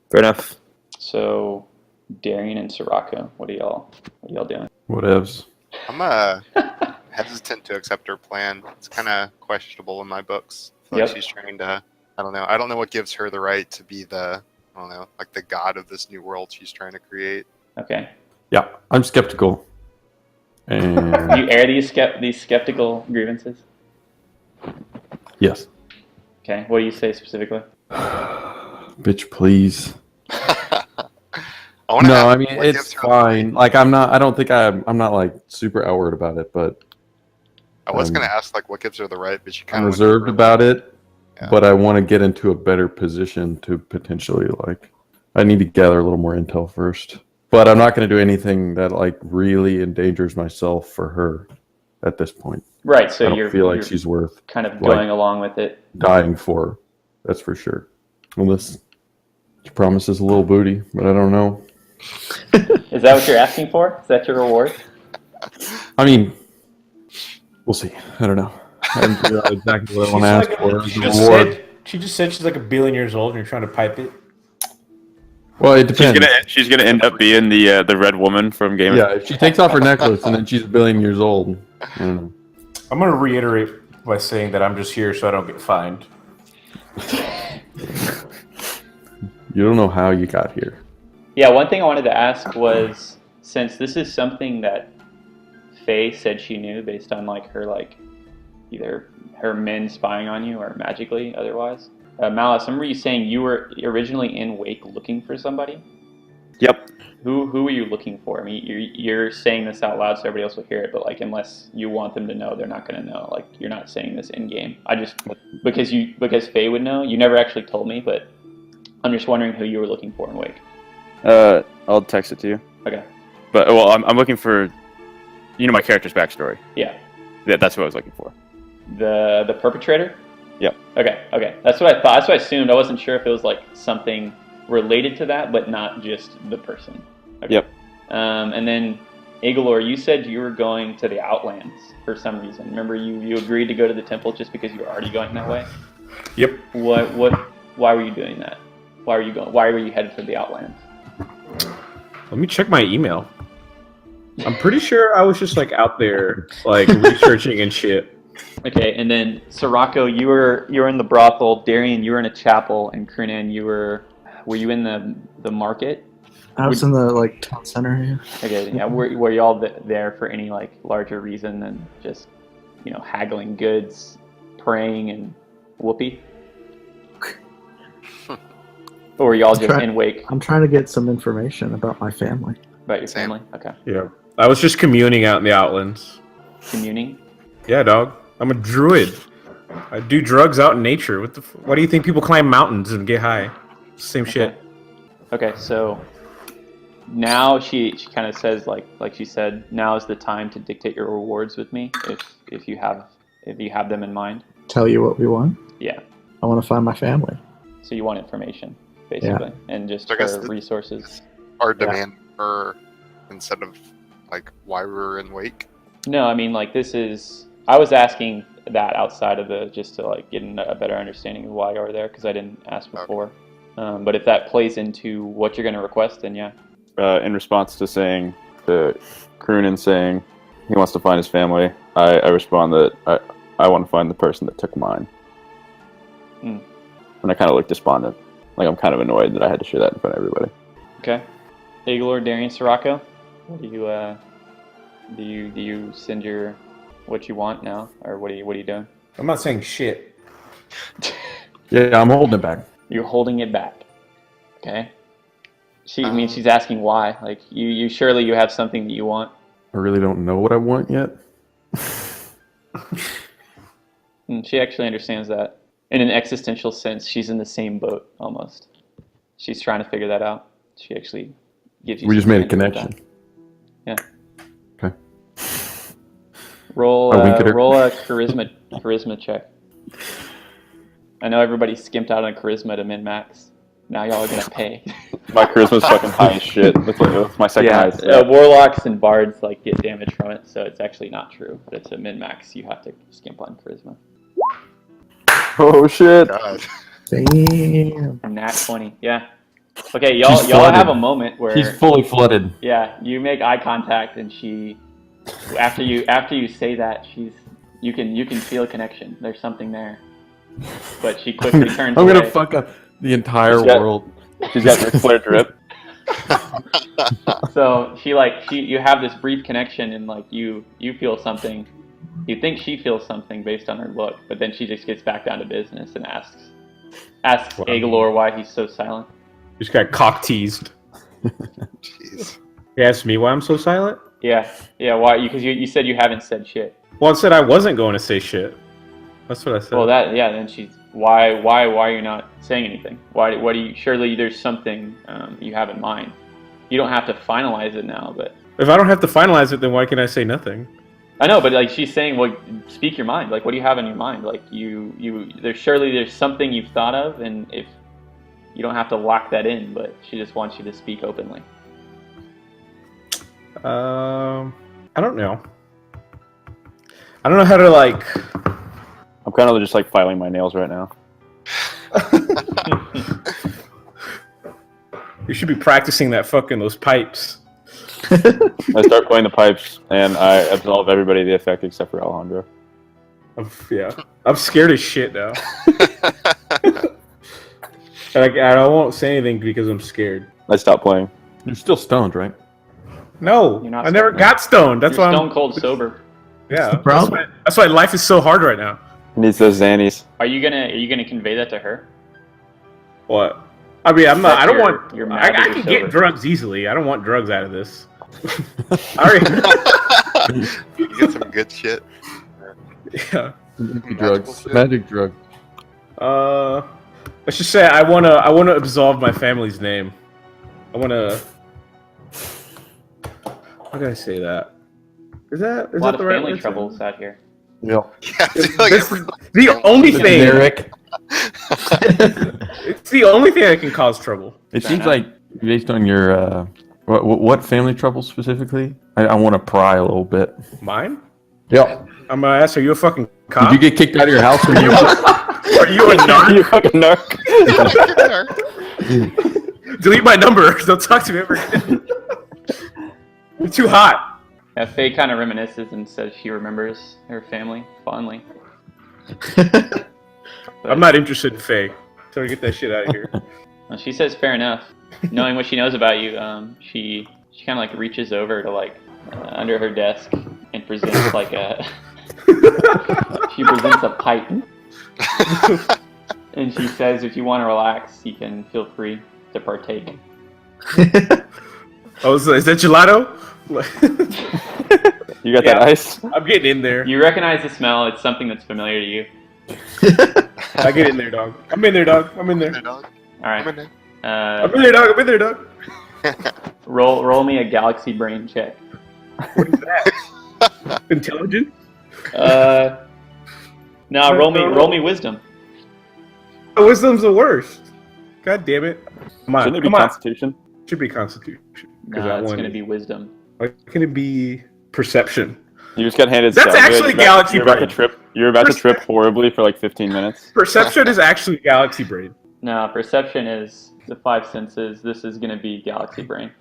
D: Fair enough.
B: So, Darian and Sirocco, what are y'all doing?
A: Whatevs.
F: I'm hesitant to accept her plan. It's kind of questionable in my books. I feel like she's trying to. I don't know what gives her the right to be the god of this new world she's trying to create.
B: Okay.
A: Yeah, I'm skeptical. And
B: You air these skeptical grievances?
A: yes.
B: Okay. What do you say specifically?
A: Bitch, please.
F: I wanna
A: No,
F: ask
A: I mean,
F: what
A: it's
F: gives her the right-
A: fine. Like, I'm not like super outward about it, but
F: I was gonna ask what gives her the right, but she kind
A: I'm
F: of
A: reserved about it.
F: Yeah.
A: But I want to get into a better position to potentially I need to gather a little more intel first. But I'm not going to do anything that like really endangers myself for her at this point.
B: Right. So
A: I don't
B: you're
A: feel like
B: you're
A: she's worth
B: kind of
A: like-
B: going along with it.
A: dying for. That's for sure. Unless she promises a little booty, but I don't know.
B: Is that what you're asking for? Is that your reward?
A: I mean, we'll see. I don't know. I haven't figured out exactly what I want to ask for as a reward.
C: She just said she's like 1 billion years old and you're trying to pipe it.
A: Well, it depends.
D: She's gonna end up being the red woman from Game of
A: Yeah, if she takes off her necklace and then she's 1 billion years old, I don't know.
C: I'm gonna reiterate by saying that I'm just here so I don't get fined.
A: You don't know how you got here.
B: Yeah, one thing I wanted to ask was, since this is something that Faye said she knew based on like her either her men spying on you or magically otherwise. Malice, I remember you saying you were originally in Wake looking for somebody.
D: Yep.
B: Who were you looking for? I mean, you're saying this out loud so everybody else will hear it, but like unless you want them to know, they're not going to know. Like you're not saying this in game. I just because Faye would know. You never actually told me, but I'm just wondering who you were looking for in Wake.
D: I'll text it to you.
B: Okay.
D: But well, I'm looking for, my character's backstory.
B: Yeah.
D: That's what I was looking for.
B: The perpetrator?
D: Yep.
B: Okay. That's what I thought. That's what I assumed. I wasn't sure if it was like something related to that, but not just the person. Okay.
D: Yep.
B: And then, Agalor, you said you were going to the Outlands for some reason. Remember, you agreed to go to the temple just because you were already going that way?
C: Yep.
B: Why were you doing that? Why were you headed for the Outlands?
C: Let me check my email. I'm pretty sure I was just like out there like researching and shit.
B: Okay, and then Sirocco, you were in the brothel. Darian, you were in a chapel, and Krunan, were you in the market?
E: I was in the like town center area.
B: Okay, yeah. Were you all there for any like larger reason than just haggling goods, praying, and whoopee? Or were you all just in Wake
E: I'm trying to get some information about my family.
B: about your
F: Same.
B: family? Okay,
C: Yeah. I was just communing out in the Outlands.
B: communing.
C: Yeah, dog. I'm a druid. I do drugs out in nature. Why do you think people climb mountains and get high? Same shit.
B: Okay, so now she kind of says like she said, now is the time to dictate your rewards with me if you have them in mind.
E: Tell you what we want.
B: Yeah.
E: I want to find my family.
B: So you want information, basically, and just
F: So I guess
B: for resources.
F: Our demand for instead of like why we were in Wake.
B: No, I mean like I was asking that outside of just to like get a better understanding of why you were there because I didn't ask before. But if that plays into what you're going to request, then yeah.
D: In response to Krunan saying he wants to find his family, I respond that I want to find the person that took mine.
B: Hmm.
D: And I kind of look despondent. Like I'm kind of annoyed that I had to share that in front of everybody.
B: Okay. Agalor, Darian, Sirocco, do you send your what you want now, or what are you doing?
C: I'm not saying shit.
A: Yeah, I'm holding it back.
B: You're holding it back. Okay. She's asking why. Like you surely you have something that you want.
A: I really don't know what I want yet.
B: And she actually understands that. In an existential sense, she's in the same boat almost. She's trying to figure that out. She actually gives you.
A: We just
B: some
A: made a
B: hint about
A: connection.
B: that.
A: Okay.
B: Roll
A: I wink at her.
B: roll a charisma check. I know everybody skimped out on charisma to min max. Now y'all are gonna pay.
D: My charisma's fucking high as shit. That's my second highest.
B: Warlocks and bards like get damage from it, so it's actually not true. But it's a min max. You have to skimp on charisma.
D: Oh shit!
F: God.
E: Damn.
B: Nat 20. Yeah. Okay, y'all
A: She's
B: have
A: flooded.
B: a moment where
A: She's fully flooded.
B: yeah, you make eye contact and she after you say that you can feel a connection. There's something there. But she quickly turns
A: I'm
B: away.
A: gonna fuck up the entire
D: She's got-
A: world.
D: She's got Ric Flair drip.
B: So you have this brief connection and like you feel something. You think she feels something based on her look, but then she just gets back down to business and asks
C: Wow.
B: Agalor why he's so silent.
C: Just got cock teased.
F: Jeez.
C: He asked me why I'm so silent.
B: Yeah, why? Because you said you haven't said shit.
C: Well, I said I wasn't going to say shit. That's what I said.
B: Well, then Why are you not saying anything? Why do you? Surely there's something you have in mind. You don't have to finalize it now, but
C: If I don't have to finalize it, then why can I say nothing?
B: I know. But like she's saying, well, speak your mind. Like, what do you have in your mind? Like there's something you've thought of, and if you don't have to lock that in, but she just wants you to speak openly.
C: I don't know. I don't know how to like.
D: I'm kind of just like filing my nails right now.
C: You should be practicing that fucking those pipes.
D: I start playing the pipes, and I absolve everybody of the effect except for Alejandro.
C: I'm scared as shit now. I won't say anything because I'm scared.
D: I stopped playing.
A: You're still stoned, right?
C: No,
B: You're not
C: I never
B: stoned.
C: got stoned. That's
B: You're
C: why
B: stone cold sober.
C: Yeah,
E: the problem.
C: that's why life is so hard right now.
D: He needs those Xannies.
B: Are you gonna convey that to her?
C: What? I mean, I'm not.
B: That
C: I don't
B: you're-
C: want.
B: you're mad
C: I
B: that
C: can
B: you're
C: get
B: sober.
C: drugs easily. I don't want drugs out of this. I already,
F: You get some good shit.
C: yeah.
A: Drugs.
F: shit.
A: Magic drug.
C: Let's just say I wanna absolve my family's name. I wanna. How can I say that? Is that
B: A lot
C: the
B: of
C: right
B: family
C: word?
B: troubles out here.
A: Yeah.
F: Yeah, I feel like
C: This is
F: everybody-
C: the only thing.
A: Generic.
C: It's the only thing that can cause trouble.
A: It
B: Fair
A: seems
B: enough.
A: like based on your what family trouble specifically. I want to pry a little bit.
C: Mine?
A: Yeah.
C: I'm gonna ask. Are you a fucking cop?
A: Did you get kicked out of your house when you?
C: Are you a narc?
D: You fucking narc.
C: Delete my number. Don't talk to me ever again. You're too hot.
B: Yeah, Faye kind of reminisces and says she remembers her family fondly.
C: I'm not interested in Faye. Tell her to get that shit out of here.
B: Well, she says fair enough. Knowing what she knows about you, she kind of like reaches over to like under her desk and presents like a she presents a pipe and she says if you want to relax you can feel free to partake.
C: Oh, is that gelato?
D: You got
B: Yeah.
D: that ice?
C: I'm getting in there.
B: You recognize the smell. It's something that's familiar to you.
C: I get in there, dog. I'm in there, dog. I'm in there.
F: Hey, dog.
B: All right.
F: Come in
C: I'm in there, dog. I'm in there, dog.
B: Roll me a galaxy brain check.
C: What is that? Intelligent?
B: No, roll me wisdom.
C: Wisdom's the worst. God damn it. Come on.
D: Shouldn't it be
C: Come on.
D: Constitution?
C: Should be Constitution. 'Cause
B: No,
C: that
B: it's
C: one-
B: gonna be wisdom.
C: Why can it be Perception?
D: You just got handed.
C: That's
D: salad.
C: actually
D: You're about-
C: Galaxy
D: You're about to
C: Brain.
D: trip. You're about to trip horribly for like 15 minutes.
C: Perception is actually Galaxy Brain.
B: No, perception is the five senses. This is gonna be galaxy brain.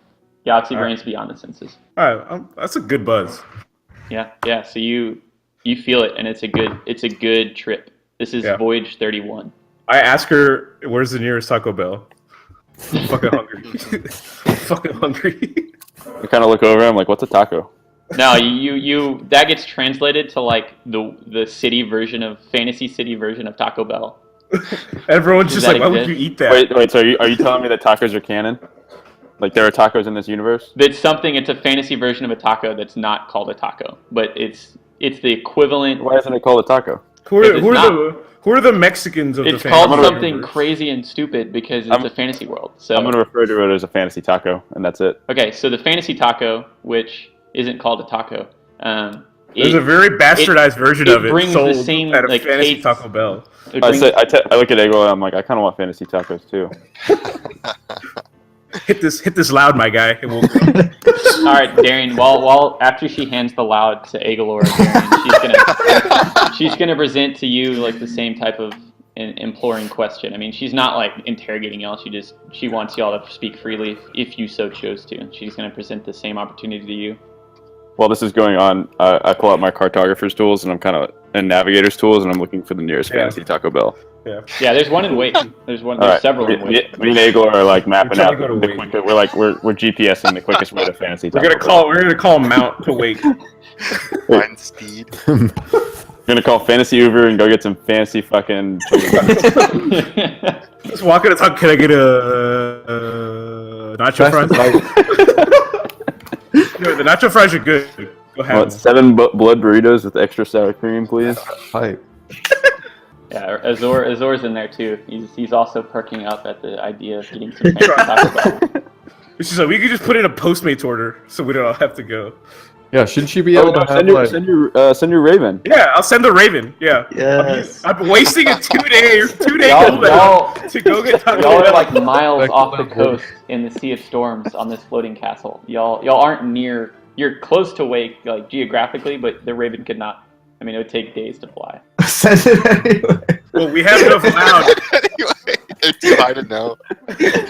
B: Galaxy
C: All right.
B: brain's beyond the senses.
C: All right, that's a good buzz.
B: Yeah. So you feel it, and it's a good trip. This is
C: Yeah.
B: Voyage 31.
C: I ask her, "Where's the nearest Taco Bell?" I'm fucking hungry. I'm fucking hungry.
D: I kind of look over. I'm like, "What's a taco?"
B: No, you that gets translated to like the city version of fantasy city version of Taco Bell.
C: Everyone's
B: Does
C: just
B: that
C: like, "Why would you
B: exist?
C: eat that?"
D: Wait. So are you telling me that tacos are canon? Like there are tacos in this universe?
B: It's a fantasy version of a taco that's not called a taco, but it's the equivalent.
D: Why isn't it called a taco?
C: Who
B: It
C: are,
B: is
C: who, are
B: not.
C: the, who are the Mexicans of
B: It's
C: the
B: called
C: fantasy
B: something
C: universe?
B: crazy and stupid because it's a fantasy world. So
D: I'm gonna refer to it as a fantasy taco, and that's it.
B: okay, so the fantasy taco, which isn't called a taco,
C: There's a very bastardized version
B: it
C: of it
B: brings the
C: sold
B: same,
C: at a
B: like,
C: fantasy
B: taste-
C: Taco Bell.
B: it
D: I
B: brings-
D: look at Eggo and I'm like, I kind of want fantasy tacos too.
C: Hit this loud, my guy. And we'll
B: All right, Darian. While after she hands the loud to Agalor, Darian, she's gonna present to you like the same type of imploring question. I mean, she's not like interrogating y'all. She wants y'all to speak freely if you so chose to. She's gonna present the same opportunity to you.
D: While this is going on, I pull out my cartographer's tools and and navigator's tools, and I'm looking for the nearest
C: Yeah.
D: fantasy Taco Bell.
B: Yeah, there's one in Wait. There's
D: All right.
B: several in Wait.
D: Me and Egor are like mapping
C: We're
D: out
C: trying to go to
D: the
C: Wait.
D: quickest. We're GPSing the quickest way to fantasy
C: we're
D: Taco
C: gonna call Mount to wait.
F: Find speed.
D: We're gonna call Fantasy Uber and go get some fancy fucking.
C: Just walk in and talk. Can I get a nacho fries? No, the nacho fries are good. Go have
D: What, 7 blood burritos with extra sour cream, please?
A: Pipe.
B: Yeah, Azor's in there too. He's also perking up at the idea of getting some fancy Taco Bell.
C: It's just like we could just put in a Postmates order so we don't all have to go.
A: Yeah, shouldn't she be able to have
D: send your Raven.
C: Yeah, I'll send the Raven. Yeah.
E: Yes.
C: I'm wasting a 2-day
B: Y'all-
C: to go get Taco
B: Y'all are
C: Bell.
B: like miles
A: Back to
B: off the
A: Taco Bell.
B: coast in the Sea of Storms on this floating castle. Y'all aren't near. You're close to Wake, like geographically, but the Raven could not. I mean, it would take days to fly.
E: Send it anyway.
C: Well, we have enough loud.
F: Anyway, it's fine to know.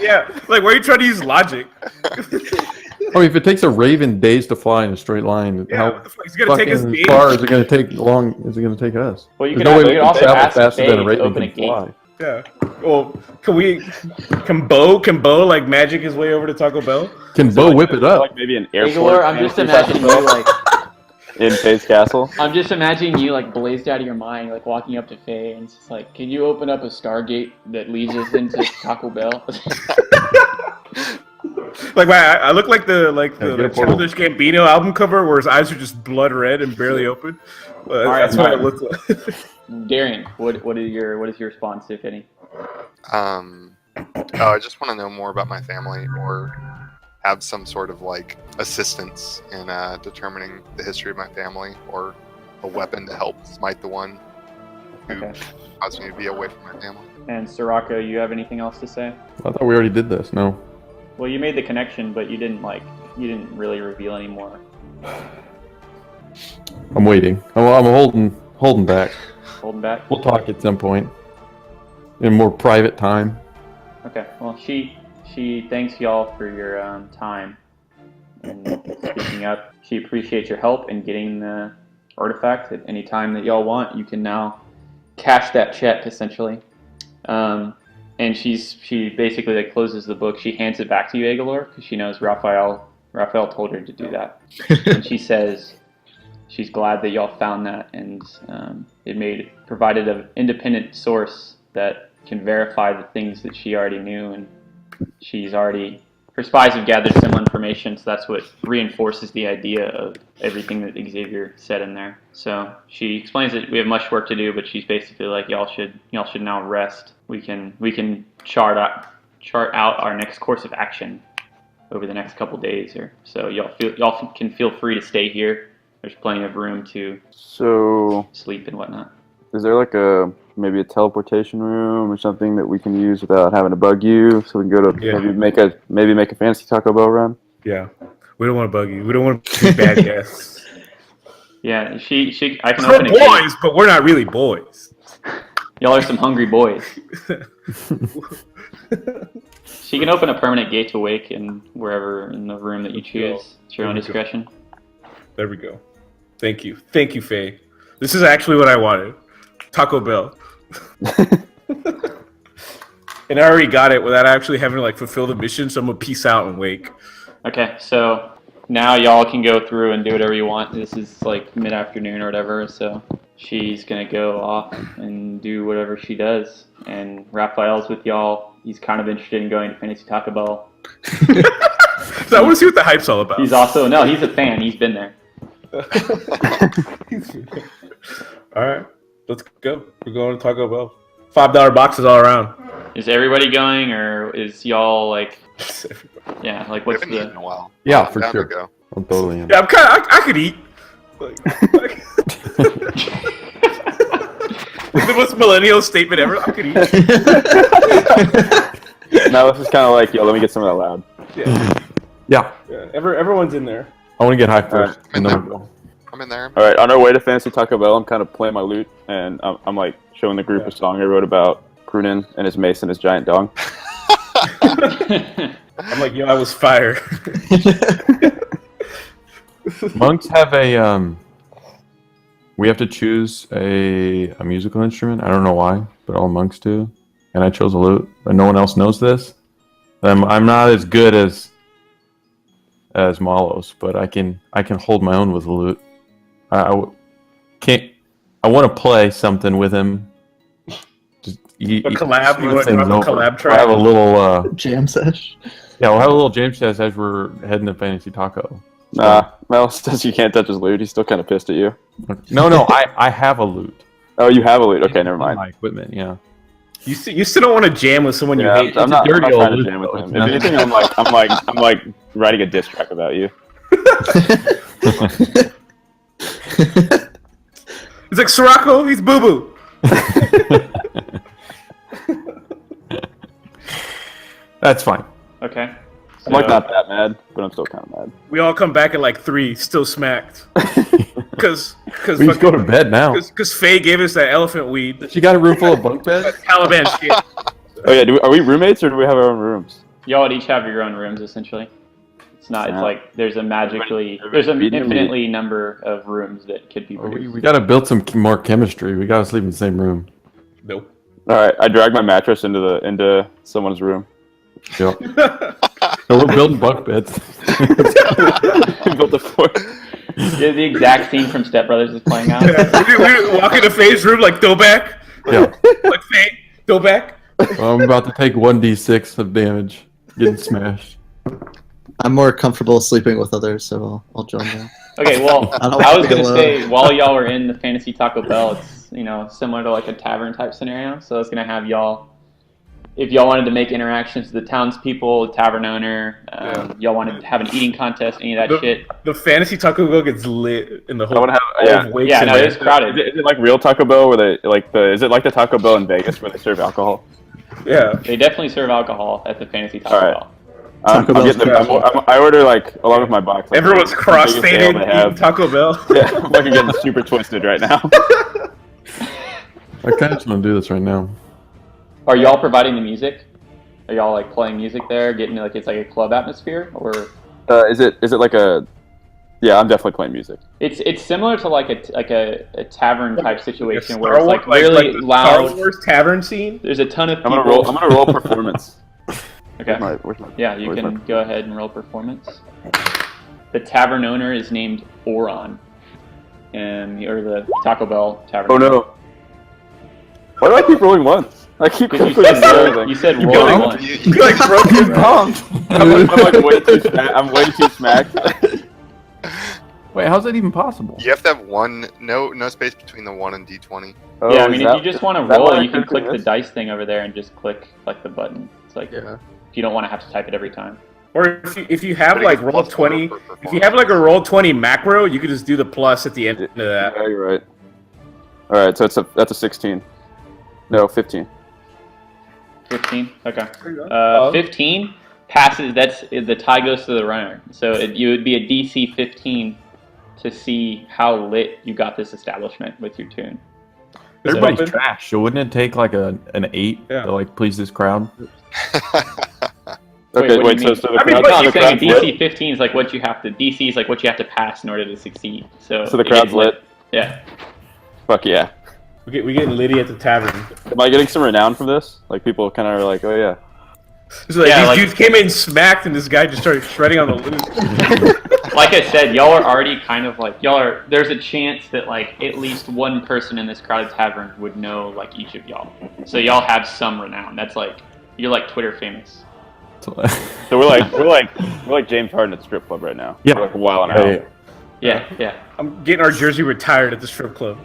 C: Yeah, like why are you trying to use logic?
A: I mean, if it takes a Raven days to fly in a straight line,
C: Yeah,
A: how
C: what the fuck? It's gonna take us
A: fucking
C: days.
A: far is it going to take? Long is it going to take us?
B: Well, you
A: There's
B: could,
A: no way
B: you
A: we
B: could
A: can
B: also
A: travel
B: ask
A: faster
B: Faye
A: than a
B: to
A: Raven
B: open a
A: can
B: gate.
A: fly.
C: Yeah. Well, can Bo like magic his way over to Taco Bell?
A: Can Bo whip it up?
D: Like maybe an airport.
B: Igor, I'm just imagining you like.
D: in Faye's castle.
B: I'm just imagining you like blazed out of your mind, like walking up to Faye and it's just like, can you open up a Stargate that leads us into Taco Bell?
C: Like I look like the
A: get a portal.
C: Childish Gambino album cover where his eyes are just blood red and barely open.
B: right,
C: That's what I
B: nice.
C: look like.
B: Darian, what is your response, if any?
F: I just want to know more about my family or have some sort of like assistance in determining the history of my family or a weapon to help smite the one who
B: Okay.
F: caused me to be away from my family.
B: And Soraka, you have anything else to say?
A: I thought we already did this. No.
B: Well, you made the connection, but you didn't really reveal any more.
A: I'm waiting. I'm holding back.
B: Holding back.
A: We'll talk at some point in more private time.
B: Okay. Well, she thanks y'all for your time and speaking up. She appreciates your help in getting the artifact. At any time that y'all want, you can now cash that check essentially. And she basically like closes the book. She hands it back to you, Agalor, because she knows Raphael told her to do that. And she says she's glad that y'all found that, and it provided an independent source that can verify the things that she already knew, and her spies have gathered similar information, so that's what reinforces the idea of everything that Xavier said in there. So she explains that we have much work to do, but she's basically like, y'all should now rest. We can chart out our next course of action over the next couple days or so. Y'all can feel free to stay here. There's plenty of room to
D: So,
B: sleep and whatnot.
D: is there like maybe a teleportation room or something that we can use without having to bug you, so we can go to
C: Yeah.
D: maybe make a fancy Taco Bell run?
C: Yeah, we don't want to bug you. We don't want to be bad guests.
B: Yeah, I can
C: We're
B: open a gate.
C: boys, but we're not really boys.
B: Y'all are some hungry boys. She can open a permanent gate to Wake and wherever in the room that you choose. It's your own discretion.
C: There we go. Thank you, Faye. This is actually what I wanted. Taco Bell. And I already got it without actually having to like fulfill the mission, so I'm gonna peace out and wake.
B: Okay, so now y'all can go through and do whatever you want. This is like mid-afternoon or whatever, so she's gonna go off and do whatever she does. And Raphael's with y'all. He's kind of interested in going to Fantasy Taco Bell.
C: So I want to see what the hype's all about.
B: He's a fan. He's been there.
C: All right, let's go. We're going to Taco Bell. $5 boxes all around.
B: Is everybody going, or is y'all like, yeah, like
F: We
B: what's
F: haven't eaten in
B: the?
F: a while.
A: Yeah,
F: I'm
A: for
F: down
A: sure.
F: to go.
A: I'm totally in.
C: Yeah, I could eat. Like the most millennial statement ever. I could eat.
D: No, this is kind of like, yo, let me get some of that loud.
C: Yeah,
A: Yeah,
C: everyone's in there.
A: I want to get high first.
F: I'm in
A: and
F: there.
A: then we'll go.
F: I'm in there.
D: All right, on our way to Fantasy Taco Bell, I'm kind of playing my lute, and I'm like showing the group a song I wrote about Krunin and his mace and his giant dong.
C: I'm like, yo, I was fire.
A: Monks have a we have to choose a musical instrument. I don't know why, but all monks do. And I chose a lute, but no one else knows this. I'm not as good as Malos, but I can hold my own with a lute. I want to play something with him. Just
C: A collab? You want to
A: things
C: drop a
A: over.
C: collab
A: I'll
C: track?
A: have a little
E: Jam sesh.
A: yeah, we'll have a little James test as we're heading to Fantasy Taco.
D: Nah, Mel says you can't touch his lute. He's still kind of pissed at you.
A: No, I have a lute.
D: Oh, you have a lead. Okay, never mind.
A: My equipment, yeah.
C: You still don't want to jam with someone
D: Yeah,
C: you hate.
D: I'm not
A: dirty
D: trying
A: old
D: to jam with
A: loop,
D: him.
A: though.
D: If
A: It's
D: anything, I'm like writing a diss track about you.
C: It's like Sirocco, he's boo boo.
A: That's fine.
B: Okay.
D: I'm like
B: So-
D: not that mad, but I'm still kind of mad.
C: We all come back at like 3, still smacked. Cause
A: We just go to bed now.
C: Cause Faye gave us that elephant weed.
A: She got a room full of bunk beds?
C: Taliban shit.
D: Oh yeah, are we roommates or do we have our own rooms?
B: Y'all would each have your own rooms essentially. It's not. It's
D: Yeah.
B: like there's an
D: Everybody
B: infinitely number of rooms that could be
A: Well,
B: produced.
A: we gotta build some more chemistry. We gotta sleep in the same room.
C: Nope.
D: All right, I dragged my mattress into someone's room.
A: Yep. So we're building bunk beds.
D: Built a fort.
B: Yeah, the exact scene from Step Brothers is playing out.
C: we walk into Faye's room like go back.
A: Yeah.
C: Like Faye, go back.
A: Well, I'm about to take 1d6 of damage. Getting smashed.
E: I'm more comfortable sleeping with others, so I'll join them.
B: Okay, well,
E: I don't
B: I
E: wanna
B: was
E: be
B: gonna
E: alone.
B: say while y'all were in the Fantasy Taco Bell, it's similar to like a tavern type scenario. So I was gonna have y'all, if y'all wanted to make interactions with the townspeople, the tavern owner, y'all wanted to have an eating contest, any of that shit.
C: The fantasy Taco Bell gets lit in the
D: I
C: whole.
D: want to have
C: all of Wake's
B: Yeah,
C: in
B: no,
C: there.
B: it's crowded.
D: Is it like real Taco Bell where they is it like the Taco Bell in Vegas where they serve alcohol?
C: Yeah.
B: They definitely serve alcohol at the Fantasy Taco
D: All right.
B: Bell.
E: Taco
D: I'm
E: Bell's
D: getting I order like along with my box. Like,
C: Everyone's
D: the biggest
C: cross-faded
D: ale they
C: eating
D: have.
C: Taco Bell.
D: Yeah, I'm fucking getting super twisted right now.
A: I kind of just want to do this right now.
B: Are y'all providing the music? Are y'all like playing music there, getting like it's like a club atmosphere, or
D: Is it like a? Yeah, I'm definitely playing music.
B: it's similar to like a tavern type situation
C: Like a
B: where
C: Star
B: it's like
C: Wars-
B: really
C: the
B: loud.
C: Star Wars tavern scene.
B: There's a ton of
D: I'm
B: people.
D: gonna roll performance.
B: Okay.
D: Where's my,
B: Yeah, you
D: where's
B: can
D: my-
B: go ahead and roll performance. The tavern owner is named Oron, or the Taco Bell tavern.
D: Oh no! Why do I keep rolling once? I keep
B: Because
D: completing
B: you said
D: everything.
B: roll
C: going-
B: one.
C: You like broke your
D: I'm like way too I'm way too smacked.
A: Wait, how's that even possible?
F: You have to have no space between the 1 and D20.
D: Oh,
B: Yeah, I
D: is
B: mean,
D: that-
B: if you just want
D: is
B: to
D: that why
B: roll,
D: I
B: you can
D: couldn't
B: click
D: do
B: the
D: this?
B: dice thing over there and just click like the button. It's like
E: Yeah.
B: if you don't want to have to type it every time.
C: Or if you have
F: But it
C: like
F: gets
C: roll
F: plus
C: 20,
F: one per
C: if you have like a roll 20 macro, you could just do the plus at the end of that.
D: Yeah, you're right. All right, so that's a 16. No, 15.
B: 15. Okay.
C: Oh.
B: 15 passes. That's the tie goes to the runner. So you would be a DC 15 to see how lit you got this establishment with your tune.
A: Everybody's
C: bumping.
A: trash. So wouldn't it take like an 8
C: Yeah.
A: to like please this crowd?
D: Okay,
B: what
D: wait.
B: do you
D: So
B: mean?
D: the
C: I mean,
D: crowd,
C: but
B: No,
C: you
B: I'm
D: the
B: saying
D: crowd's
B: DC
D: lit.
B: 15 is like what you have to. DC is like what you have to pass in order to succeed. So
D: So the
B: it
D: crowd's
B: gets
D: lit.
B: Yeah.
D: Fuck yeah!
C: We get Liddy at the tavern.
D: Am I getting some renown from this? Like people kind of are like, oh yeah.
C: It's like
B: Yeah,
C: these
B: like-
C: dudes came in smacked, and this guy just started shredding on the loose.
B: Like I said, y'all are already kind of like there's a chance that like at least one person in this crowded tavern would know like each of y'all. So y'all have some renown. That's like you're like Twitter famous.
D: So we're like James Harden at the strip club right now.
A: Yeah.
D: We're like wilding out.
B: Yeah.
C: I'm getting our jersey retired at the strip club.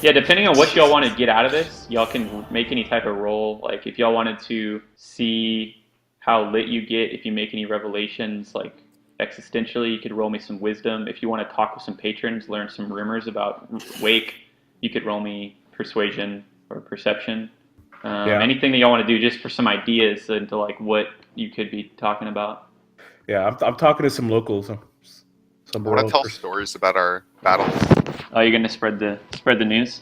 B: Yeah, depending on what y'all want to get out of this, y'all can make any type of roll. Like if y'all wanted to see how lit you get, if you make any revelations like existentially, you could roll me some wisdom. If you want to talk with some patrons, learn some rumors about Wake, you could roll me persuasion or perception.
C: Yeah.
B: Anything that y'all want to do just for some ideas into like what you could be talking about.
C: Yeah, I'm talking to some locals. Some
F: I want to tell
C: locals.
F: stories about our battles.
B: Oh, you're gonna spread the news?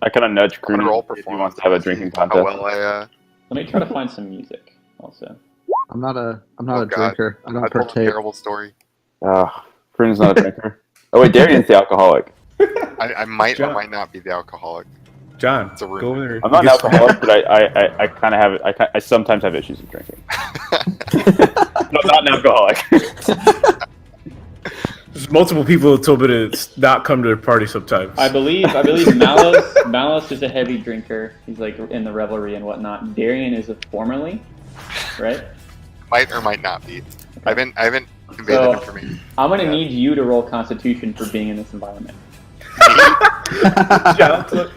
D: I kind of nudge
F: I'm gonna roll
D: Crooney if he
F: performance.
D: wants to have a drinking
F: How
D: contest.
F: well I
B: Let me try to find some music also.
E: I'm not a
F: Oh,
E: a
F: God.
E: drinker. I
F: I
E: don't
F: told a
E: partake.
F: terrible story.
D: Crooney's not a drinker. Oh wait, Darian's the alcoholic.
F: I might
C: John.
F: or might not be the alcoholic.
C: John,
F: It's a rumor.
C: go over there.
D: I'm not an
C: Get some-
D: alcoholic, but I kind of have I sometimes have issues with drinking. No, not an alcoholic.
C: There's multiple people who told me to not come to their party sometimes.
B: I believe Malos is a heavy drinker. He's like in the revelry and whatnot. Darian is a formerly, right?
F: Might or might not be. I haven't conveyed
B: So-
F: that information.
B: I'm gonna
F: Yeah.
B: need you to roll Constitution for being in this environment.
C: Shout out to-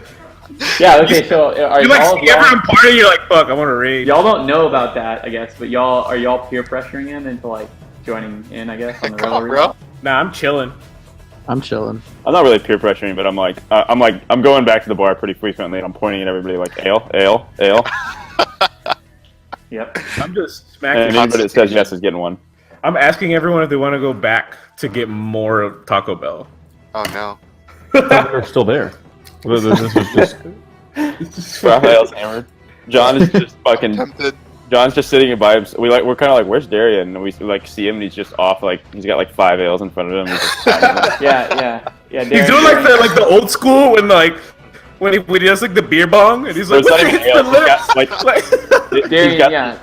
B: Yeah. Okay. So are
C: You like
B: all of
C: see
B: y'all?
C: everyone party, you're like, fuck, I want to raid.
B: Y'all don't know about that, I guess, but are y'all peer pressuring him into like joining in, I guess, on the
F: Come on,
B: revelry?
F: bro.
C: Nah, I'm chilling.
E: I'm chilling.
D: I'm not really peer pressuring, but I'm going back to the bar pretty frequently, and I'm pointing at everybody like ale, ale, ale,
B: Yep.
C: I'm just
D: and
C: smacking.
D: anybody that says yes is getting one.
C: I'm asking everyone if they want to go back to get more of Taco Bell.
F: Oh no.
A: They're still there. This was just
D: Raphael's hammered. John is just fucking.
F: Tempted.
D: John's just sitting by himself. We're kind of like, where's Darian? And we like see him, and he's just off. Like he's got like 5 ales in front of him. He's just
B: Yeah.
C: He's doing like the old school when he does like the beer bong and he's like,
D: It's not
C: "What
D: even
C: hits the
D: ales, he's
C: lips?"
D: got,
C: Like,
B: Darian,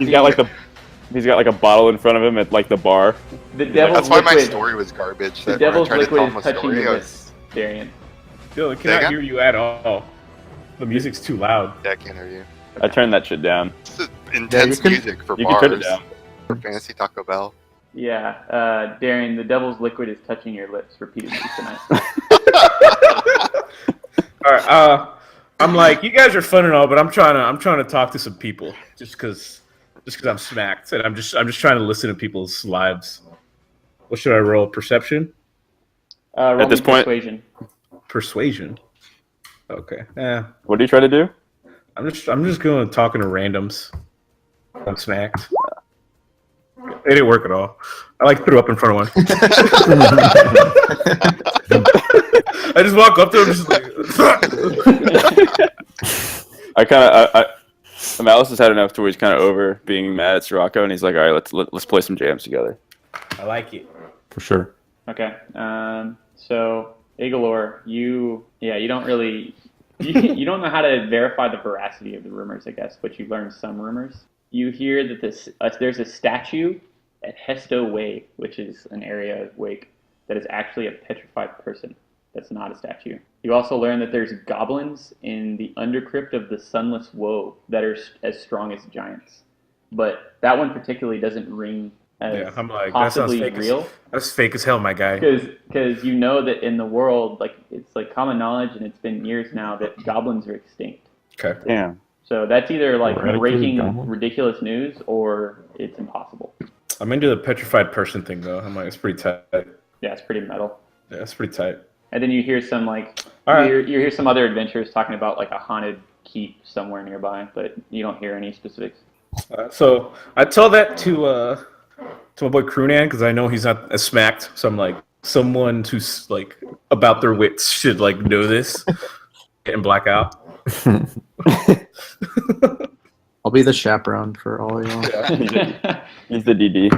D: he's got like a bottle in front of him at like the bar.
B: the devil's
F: That's why my
B: liquid.
F: story was garbage.
B: The
F: That when I
B: devil's
F: tried to tell
B: liquid
F: him
B: is
F: a
B: touching
F: story,
B: your
F: I
B: lips, Darian.
C: Dylan,
F: Say
C: cannot
F: again?
C: hear you at all. The music's too loud.
F: Yeah, I can't hear you.
D: I turned that shit down.
F: This is intense
E: can-
F: music for
D: You can
F: bars.
D: turn it down.
F: For fantasy Taco Bell.
B: Yeah, Darian, the devil's liquid is touching your lips repeatedly tonight.
C: All right, I'm like, you guys are fun and all, but I'm trying to talk to some people just because I'm smacked and I'm just trying to listen to people's lives. What should I roll? Perception?
B: Roll
D: At this
B: me
D: point-
B: persuasion.
C: Persuasion. Okay.
D: What are you trying to do?
C: I'm just going talking to randoms. I'm smacked. It didn't work at all. I like threw up in front of one. I just walk up to him, just like.
D: Malice has had enough to where he's kind of over being mad at Sirocco, and he's like, all right, let's play some jams together.
C: I like it.
A: for sure.
B: Okay. So Igalor, you don't really you don't know how to verify the veracity of the rumors, I guess, but you learned some rumors. You hear that there's a statue at Hesto Way, which is an area of Wake, that is actually a petrified person. That's not a statue. You also learn that there's goblins in the undercrypt of the Sunless Woe that are as strong as giants. But that one particularly doesn't ring as
C: Yeah, I'm like, that sounds
B: possibly
C: fake.
B: real.
C: That's fake as hell, my guy.
B: Because you know that in the world, like it's like common knowledge, and it's been years now that goblins are extinct.
C: Okay.
D: Damn.
B: So that's either like
A: Eradicated
B: breaking
A: goblin?
B: ridiculous news or it's impossible.
C: I'm into the petrified person thing though. I'm like, it's pretty tight.
B: Yeah, it's pretty metal.
C: Yeah, it's pretty tight.
B: And then you hear some like
C: All right.
B: you hear some other adventurers talking about like a haunted keep somewhere nearby, but you don't hear any specifics.
C: So I tell that to my boy Crunan because I know he's not as smacked. So I'm like, someone who's like about their wits should like know this and black out.
E: I'll be the chaperone for all y'all.
D: He's the DD.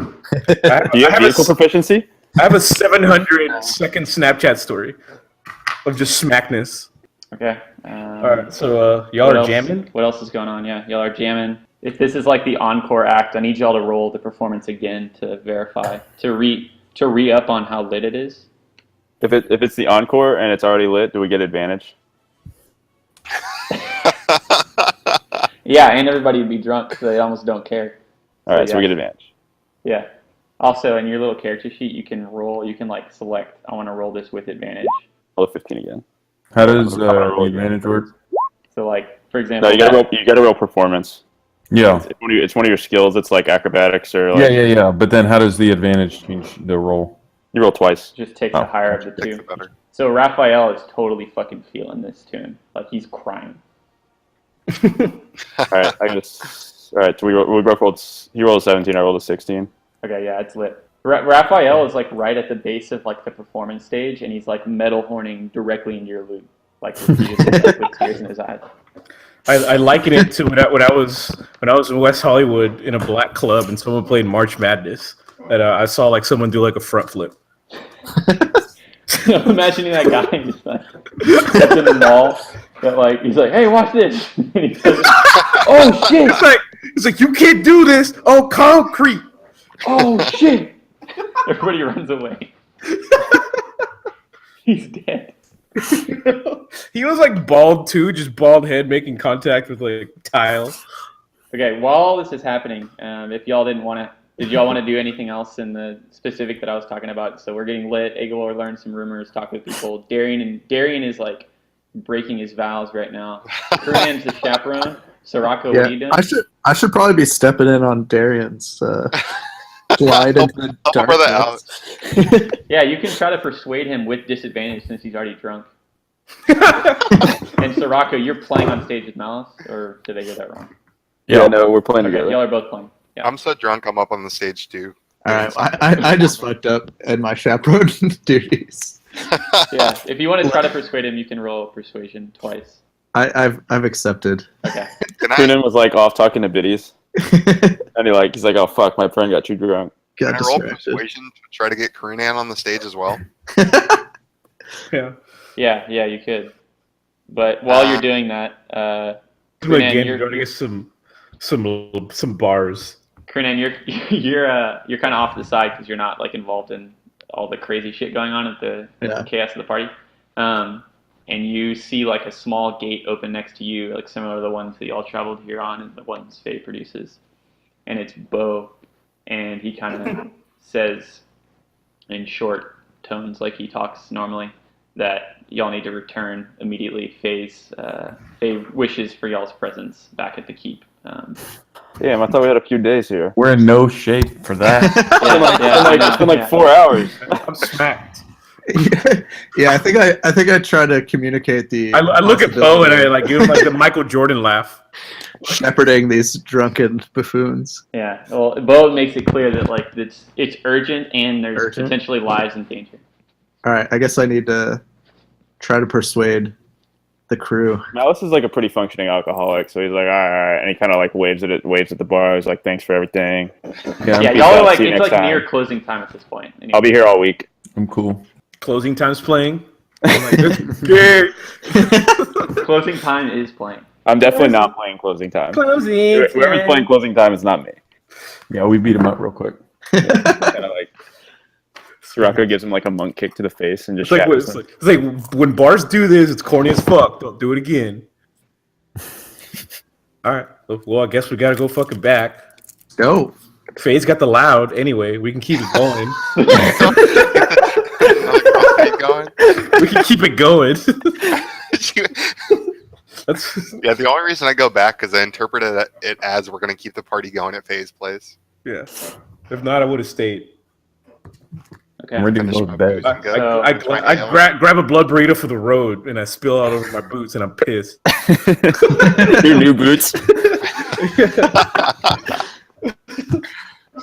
C: I,
D: Do you
C: I
D: have
C: have
D: vehicle proficiency?
C: I have a 700-second Snapchat story of just smackness.
B: Okay.
C: All right, so y'all
B: What
C: are
B: else?
C: jamming.
B: What else is going on? Yeah, y'all are jamming. If this is like the encore act, I need y'all to roll the performance again to verify to re up on how lit it is.
D: If it's the encore and it's already lit, do we get advantage?
B: Yeah, and everybody would be drunk, so they almost don't care.
D: All right, so we
B: yeah.
D: get advantage.
B: Yeah. Also, in your little character sheet, you can like select. I want to roll this with advantage.
D: Roll a 15 again.
A: How does
D: I'm gonna
A: the
D: roll again.
A: advantage work?
B: So, like for example,
D: No, you gotta roll performance.
A: Yeah.
D: It's one of your skills. It's like acrobatics or like
A: Yeah. But then how does the advantage change the roll?
D: you roll twice.
B: just take
A: Oh,
B: the higher of the
F: Pick
B: two.
F: the better.
B: So Raphael is totally fucking feeling this tune. Like he's crying.
D: All right, all right. So we both rolled. He rolled a 17. I rolled a 16.
B: Okay, yeah, it's lit. Raphael is like right at the base of like the performance stage, and he's like metal horning directly into your loop, like repeatedly, like, with tears in his eyes.
C: I liken it to when I was in West Hollywood in a black club and someone played March Madness, and I saw like someone do like a front flip.
B: I'm imagining that guy just like steps in the mall, but like he's like, "Hey, watch this!" And he says, "Oh shit!
C: It's like you can't do this. Oh, concrete.
B: Oh shit!" Everybody runs away. He's dead.
C: He was like bald too, just bald head making contact with like tile.
B: Okay, while all this is happening, if y'all didn't want to Did y'all want to do anything else in the specific that I was talking about? So we're getting lit. Agor learned some rumors, talk with people. Darian is like breaking his vows right now. Kernan's the chaperone. Soraka, what are you doing?
E: I should probably be stepping in on Darian's glide into the
F: Help a brother out.
E: darkness.
B: Yeah, you can try to persuade him with disadvantage since he's already drunk. And Soraka, you're playing on stage with Malice, or did I get that wrong?
D: Yeah, no, we're playing
B: Okay,
D: together.
B: y'all are both playing. Yeah.
F: I'm so drunk, I'm up on the stage too.
E: All right, I just fucked up in my chaperone duties.
B: Yeah, if you want to try to persuade him, you can roll persuasion twice.
E: I've accepted.
B: Okay.
F: Can I,
D: Keenan was like off talking to biddies, and he's like, oh fuck, my friend got too drunk.
F: can
E: Got
F: I roll
E: distracted.
F: persuasion to try to get Krunan on the stage as well?
C: Yeah.
B: Yeah, you could. But while you're doing that,
C: Like,
B: Krunan,
C: again,
B: you're
C: we're gonna get some bars.
B: Krunan, you're kind of off to the side because you're not like involved in all the crazy shit going on at the
E: Yeah.
B: chaos of the party. And you see like a small gate open next to you, like similar to the ones that y'all traveled here on and the ones Faye produces. And it's Bo, and he kind of says in short tones, like he talks normally, that y'all need to return immediately. Faye wishes for y'all's presence back at the keep.
D: Damn, I thought we had a few days here.
A: We're in no shape for that.
D: It's been like 4 hours.
C: I'm smacked.
E: Yeah, I think I try to communicate the.
C: I look at Bo and I like give him like the Michael Jordan laugh.
E: shepherding these drunken buffoons.
B: Yeah, well, Bo makes it clear that like it's urgent and there's
E: Urgent?
B: potentially lives in danger.
E: All right, I guess I need to try to persuade the crew.
D: Malice is like a pretty functioning alcoholic, so he's like, all right, and he kind of like waves at the bar. He's like, thanks for everything.
B: Yeah,
D: peace
B: y'all
D: out,
B: are like
D: see you
B: it's
D: next
B: like
D: time.
B: near closing time at this point. Anyway.
D: I'll be here all week.
A: I'm cool.
C: Closing time's playing. I'm like, this is good.
B: Closing time is playing.
D: I'm definitely not playing closing time.
C: Closing.
D: Whoever's playing closing time is not me.
A: Yeah, we beat him up real quick.
D: Kind of like Soraka gives him like a monk kick to the face and just
C: It's like,
D: shatters
C: it's
D: him.
C: like when bars do this, it's corny as fuck. Don't do it again. All right. Well, I guess we gotta go fucking back.
E: Go.
C: Faye's got the loud anyway. We can keep it going.
F: Keep going.
C: We can keep it going. That's
F: Yeah, the only reason I go back is I interpreted it as we're going to keep the party going at Faye's place.
C: yeah. If not, I would have stayed.
B: Okay.
A: I'm ready to go to bed.
C: I grab a blood burrito for the road and I spill out over my boots and I'm pissed.
D: Your new boots.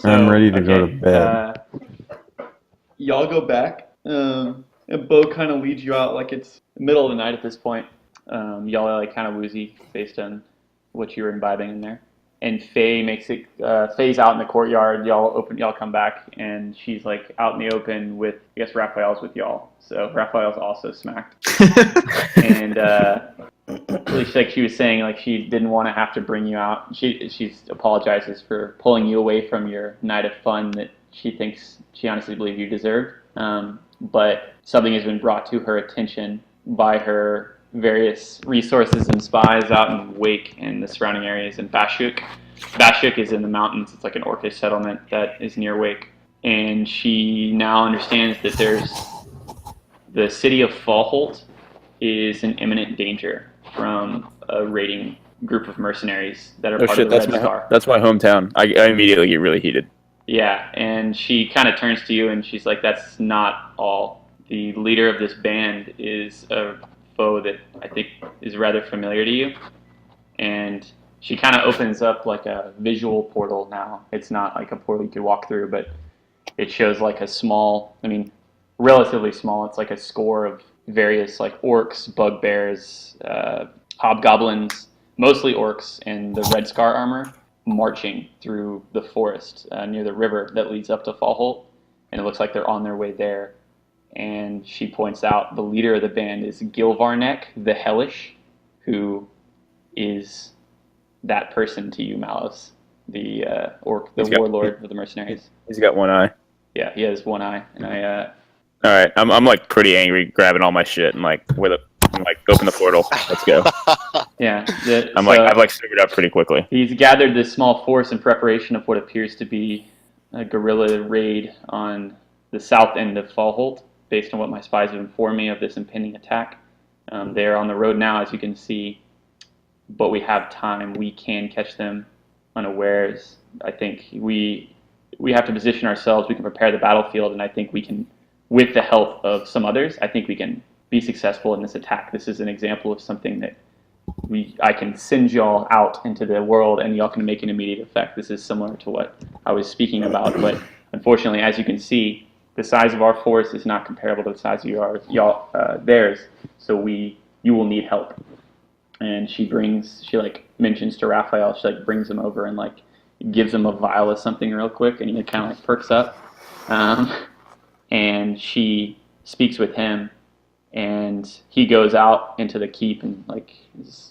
A: I'm ready to go to
B: Okay,
A: bed.
B: Y'all go back. And Bo kind of leads you out like it's the middle of the night at this point. Y'all are like kind of woozy based on what you were imbibing in there. And Faye makes it. Faye's out in the courtyard. Y'all come back, and she's like out in the open with. I guess Raphael's with y'all. So Raphael's also smacked. And like she was saying, like she didn't want to have to bring you out. She apologizes for pulling you away from your night of fun that she honestly believes you deserved. But something has been brought to her attention by her various resources and spies out in Wake and the surrounding areas in Bashuk. Bashuk is in the mountains. It's like an Orcish settlement that is near Wake. And she now understands that the city of Fallholt is in imminent danger from a raiding group of mercenaries that are
D: Oh
B: part
D: shit,
B: of the
D: that's
B: Red
D: my
B: Star.
D: that's my hometown. I immediately get really heated.
B: Yeah, and she kind of turns to you and she's like, that's not all. The leader of this band is a foe that I think is rather familiar to you. And she kind of opens up like a visual portal now. It's not like a portal you could walk through, but it shows like a small, relatively small. It's like a score of various like orcs, bugbears, hobgoblins, mostly orcs, and the Red Scar armor marching through the forest near the river that leads up to Fallholt. And it looks like they're on their way there. And she points out the leader of the band is Gilvarnek the Hellish, who is that person to you, Malos, the warlord of the mercenaries.
D: He's got one eye.
B: Yeah, he has one eye, and
D: All right, I'm like pretty angry, grabbing all my shit and like open the portal. Let's go.
B: yeah.
D: I've like figured out pretty quickly.
B: He's gathered this small force in preparation of what appears to be a guerrilla raid on the south end of Fallholt, based on what my spies have informed me of this impending attack. They're on the road now, as you can see, but we have time. We can catch them unawares. I think we have to position ourselves. We can prepare the battlefield, and I think we can, with the help of some others, I think we can be successful in this attack. This is an example of something that I can send y'all out into the world, and y'all can make an immediate effect. This is similar to what I was speaking about, but unfortunately, as you can see, the size of our force is not comparable to the size of theirs. So you will need help. And she mentions to Raphael, she brings him over and gives him a vial of something real quick, and he kind of perks up. And she speaks with him, and he goes out into the keep and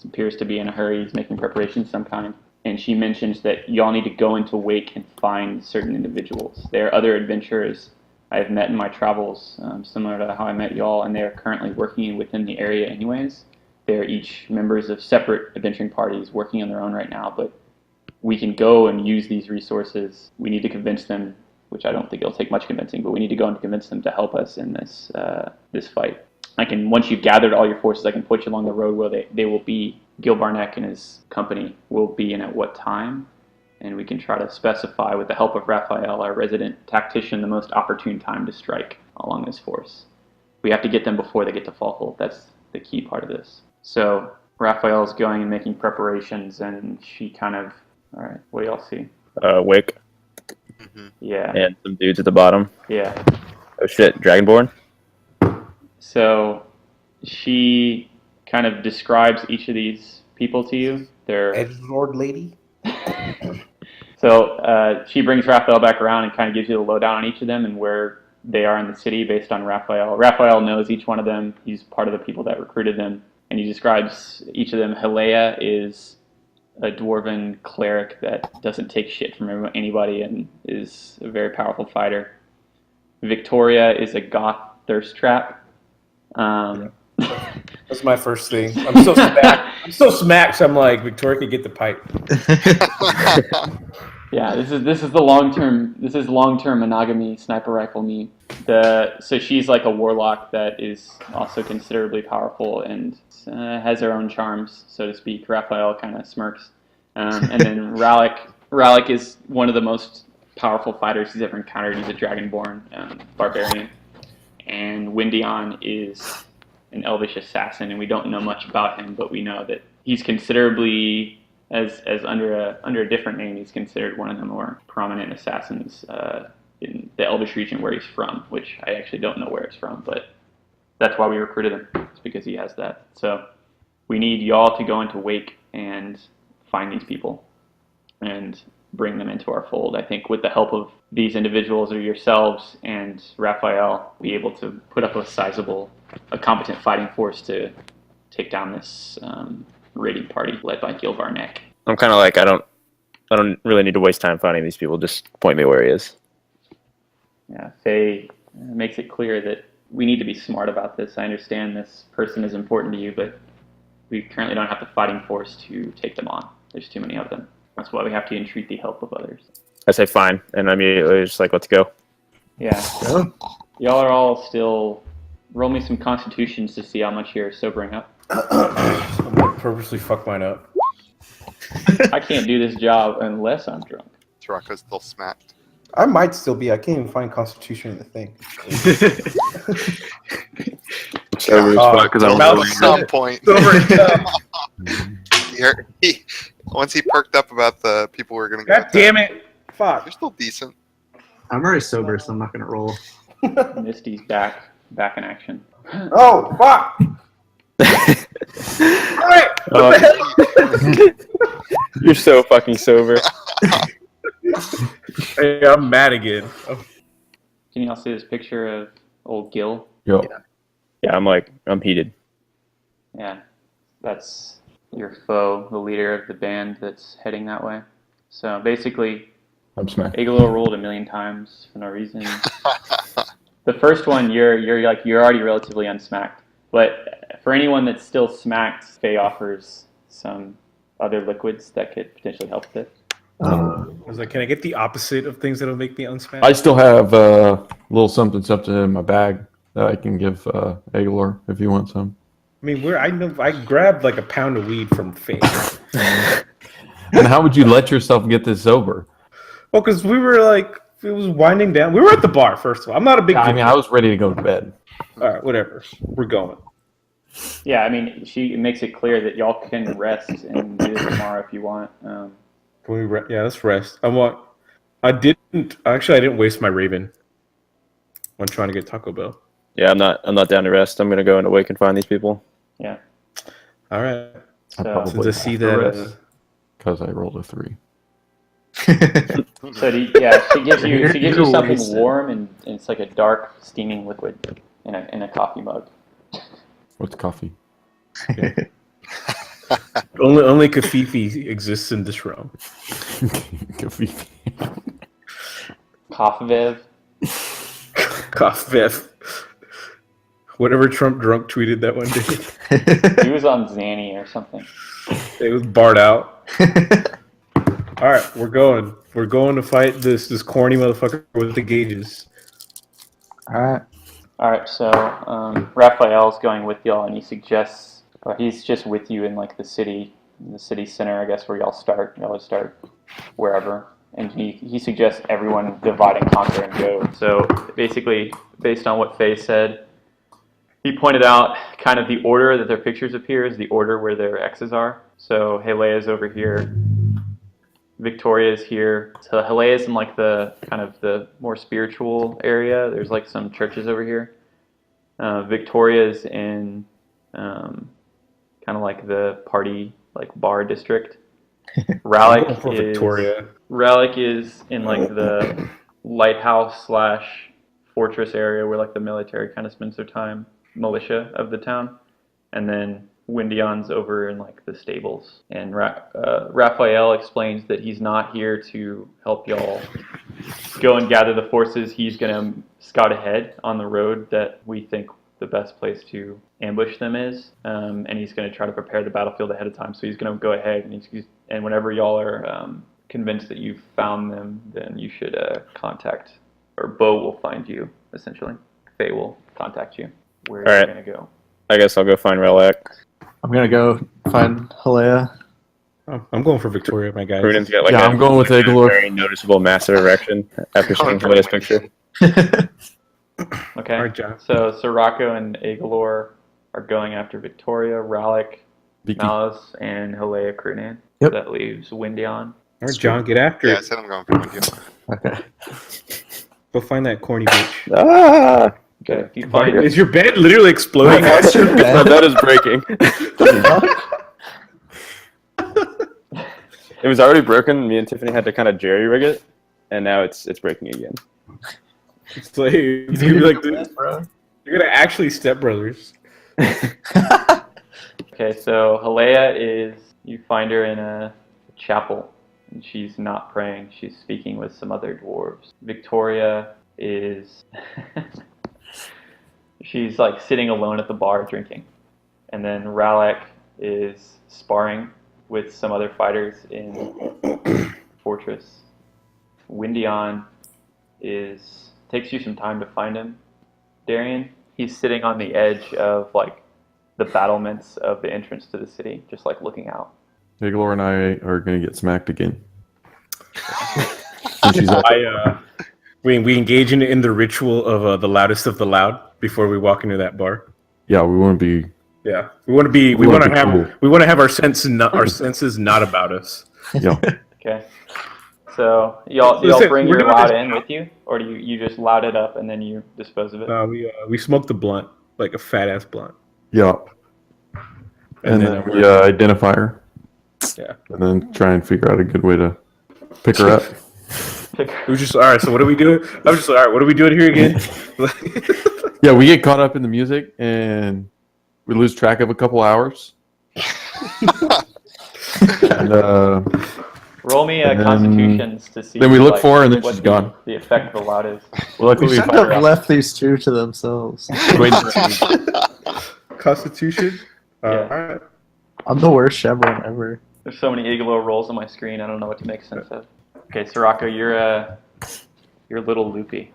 B: appears to be in a hurry. He's making preparations of some kind. And she mentions that y'all need to go into Wake and find certain individuals. There are other adventurers I've met in my travels, similar to how I met y'all, and they are currently working within the area anyways. They're each members of separate adventuring parties working on their own right now, but we can go and use these resources. We need to convince them, which I don't think it'll take much convincing, but we need to go and convince them to help us in this fight. Once you've gathered all your forces, I can put you along the road where they will be. Gil Barnek and his company will be in at what time, and we can try to specify, with the help of Raphael, our resident tactician, the most opportune time to strike along this force. We have to get them before they get to Fallholt. That's the key part of this. So Raphael's going and making preparations, and she all right, what do y'all see?
D: Wick.
F: Mm-hmm.
B: Yeah.
D: And some dudes at the bottom.
B: Yeah.
D: Oh shit, Dragonborn?
B: So she kind of describes each of these people to you. They're
G: Edgelord lady?
B: So she brings Raphael back around and kind of gives you the lowdown on each of them and where they are in the city based on Raphael. Raphael knows each one of them. He's part of the people that recruited them. And he describes each of them. Helea is a dwarven cleric that doesn't take shit from anybody and is a very powerful fighter. Victoria is a goth thirst trap.
C: That's my first thing. I'm so smacked. So I'm like, Victoria could get the pipe.
B: Yeah, this is the long-term. This is long-term monogamy sniper rifle meat. So she's like a warlock that is also considerably powerful and has her own charms, so to speak. Raphael kind of smirks, and then Ralik is one of the most powerful fighters he's ever encountered. He's a dragonborn barbarian, and Windion is an elvish assassin, and we don't know much about him, but we know that he's considerably, as under a different name, he's considered one of the more prominent assassins in the Elvish region where he's from, which I actually don't know where it's from, but that's why we recruited him. It's because he has that. So we need y'all to go into Wake and find these people and bring them into our fold. I think with the help of these individuals or yourselves and Raphael, we'll be able to put up a competent fighting force to take down this raiding party led by Gil Barnek.
D: I'm kind of like, I don't really need to waste time finding these people. Just point me where he is.
B: Yeah, Faye makes it clear that we need to be smart about this. I understand this person is important to you, but we currently don't have the fighting force to take them on. There's too many of them. That's why we have to entreat the help of others.
D: I say fine, and immediately just like, let's go.
B: Yeah. Y'all are all still... Roll me some constitutions to see how much you're sobering up.
C: I'm gonna purposely fuck mine up.
B: I can't do this job unless I'm drunk.
F: Taraka's still smacked.
G: I might still be. I can't even find Constitution in the thing.
F: At some point. Once he perked up about the people we're gonna go.
C: God damn it! Fuck.
F: You're still decent.
E: I'm already sober, so I'm not gonna roll.
B: Misty's back in action.
G: Oh, fuck!
C: Alright! What the hell?
D: You're so fucking sober.
C: Hey, I'm mad again. Oh.
B: Can you all see this picture of old Gil?
A: Yo.
D: Yeah, I'm heated.
B: Yeah, that's your foe, the leader of the band that's heading that way. So basically,
A: I'm smacked.
B: Igalo rolled 1,000,000 times for no reason. The first one, you're already relatively unsmacked. But for anyone that's still smacked, Faye offers some other liquids that could potentially help with it.
C: I was like, can I get the opposite of things that'll make me unsmash?
A: I still have a little something in my bag that I can give Agalor if you want some.
C: I mean, I grabbed like a pound of weed from Faith.
A: And how would you let yourself get this sober?
C: Well, because we were like, it was winding down. We were at the bar, first of all. I'm not a big.
A: I mean, I was ready to go to bed.
C: All right, whatever. We're going.
B: Yeah, I mean, she makes it clear that y'all can rest and do this tomorrow if you want.
C: Can we? Yeah, let's rest. I didn't waste my Raven when trying to get Taco Bell.
D: Yeah, I'm not down to rest. I'm gonna go and awake and find these people.
B: Yeah.
C: All right.
B: So,
C: Since I see that.
A: Because I rolled a 3.
B: so she gives you
E: You're
B: something
E: wasted.
B: warm and it's like a dark steaming liquid in a coffee mug.
A: What's coffee?
C: Only Kafifi exists in this realm.
A: Coffee.
B: Kafvev.
C: Kafif. Whatever Trump drunk tweeted that one day.
B: He was on Zanny or something.
C: It was barred out. All right, we're going. We're going to fight this corny motherfucker with the gauges.
E: All right.
B: All right, so Raphael's going with y'all, and he suggests, or he's just with you in like the city center, I guess, where y'all start. Y'all start wherever, and he suggests everyone divide and conquer and go. So basically, based on what Faye said, he pointed out kind of the order that their pictures appear is the order where their X's are. So Helea's over here. Victoria's here. So Helea's in like the kind of the more spiritual area. There's like some churches over here. Victoria's in kind of like the party, like bar district.
C: Going for Victoria.
B: Rallic is in like the lighthouse / fortress area where like the military kind of spends their time, militia of the town. And then Windion's over in like the stables, and Raphael explains that he's not here to help y'all go and gather the forces. He's gonna scout ahead on the road that we think the best place to ambush them is, and he's gonna try to prepare the battlefield ahead of time. So he's gonna go ahead, and whenever y'all are convinced that you've found them, then you should contact, or Bo will find you. Essentially, Faye will contact you where
D: All
B: you're
D: right.
B: gonna go.
D: I guess I'll go find Relic.
E: I'm gonna go find Helea.
C: Oh, I'm going for Victoria, my guys.
D: Prudence got like
A: Yeah, I'm going with
D: a
A: Agalor.
D: very noticeable massive erection after seeing
F: Going
D: Helea's
F: for
D: picture.
B: Okay.
C: All right, John.
B: So Sirocco and Agalor are going after Victoria, Rallic,
A: Beaky.
B: Malice, and Helea Krunan.
E: Yep.
B: That leaves Windion.
C: All right, John, get after
F: Yeah, I
C: it.
F: said I'm going for India.
E: Okay.
C: Go find that corny bitch.
D: Ah!
B: Okay. If you find
C: Is your bed literally exploding?
E: What's your
D: My
E: bed?
D: bed is breaking. It was already broken. Me and Tiffany had to kind of jerry rig it, and now it's breaking again.
C: It's like, it's gonna be like this, bro. You're gonna actually stepbrothers.
B: Okay, so Helea is, you find her in a chapel, and she's not praying. She's speaking with some other dwarves. Victoria is, she's like sitting alone at the bar drinking. And then Rallic is sparring with some other fighters in Fortress. Windion takes you some time to find him, Darian. He's sitting on the edge of like the battlements of the entrance to the city, just like looking out.
A: Agalor and I are going to get smacked again. And she's like,
C: We engage in the ritual of the loudest of the loud before we walk into that bar.
A: yeah, we want to be.
C: Yeah, we want to be. We
A: We
C: want
A: wanna
C: to
A: be
C: have.
A: cool.
C: We want to have our senses not about us.
A: Yeah.
B: Okay. So y'all
C: Listen,
B: bring
C: we're
B: your
C: doing
B: loud
C: this
B: in
C: now.
B: with you, or do you just loud it up and then you dispose of it?
C: We smoked the blunt, like a fat ass blunt.
A: Yeah. And
C: then
A: then we identify her.
C: Yeah.
A: And then try and figure out a good way to pick her up.
C: It was just all right. So what are we doing? I was just like, all right. What are we doing here again?
A: Yeah, we get caught up in the music and we lose track of a couple hours. And
B: Roll me
A: And then-
B: Constitutions to see.
A: then we look
B: like,
A: for her and then
B: what
A: she's
B: the-
A: gone.
B: The effect of the loud is.
A: well, luckily
E: We
A: we
E: should
A: find her
E: have
A: out.
E: left these two to themselves.
A: Wait for
C: Constitution.
B: Yeah.
C: All right.
E: I'm the worst chevron ever.
B: There's so many Igloo rolls on my screen. I don't know what to make sense of. Okay, Sirocco, you're a little loopy,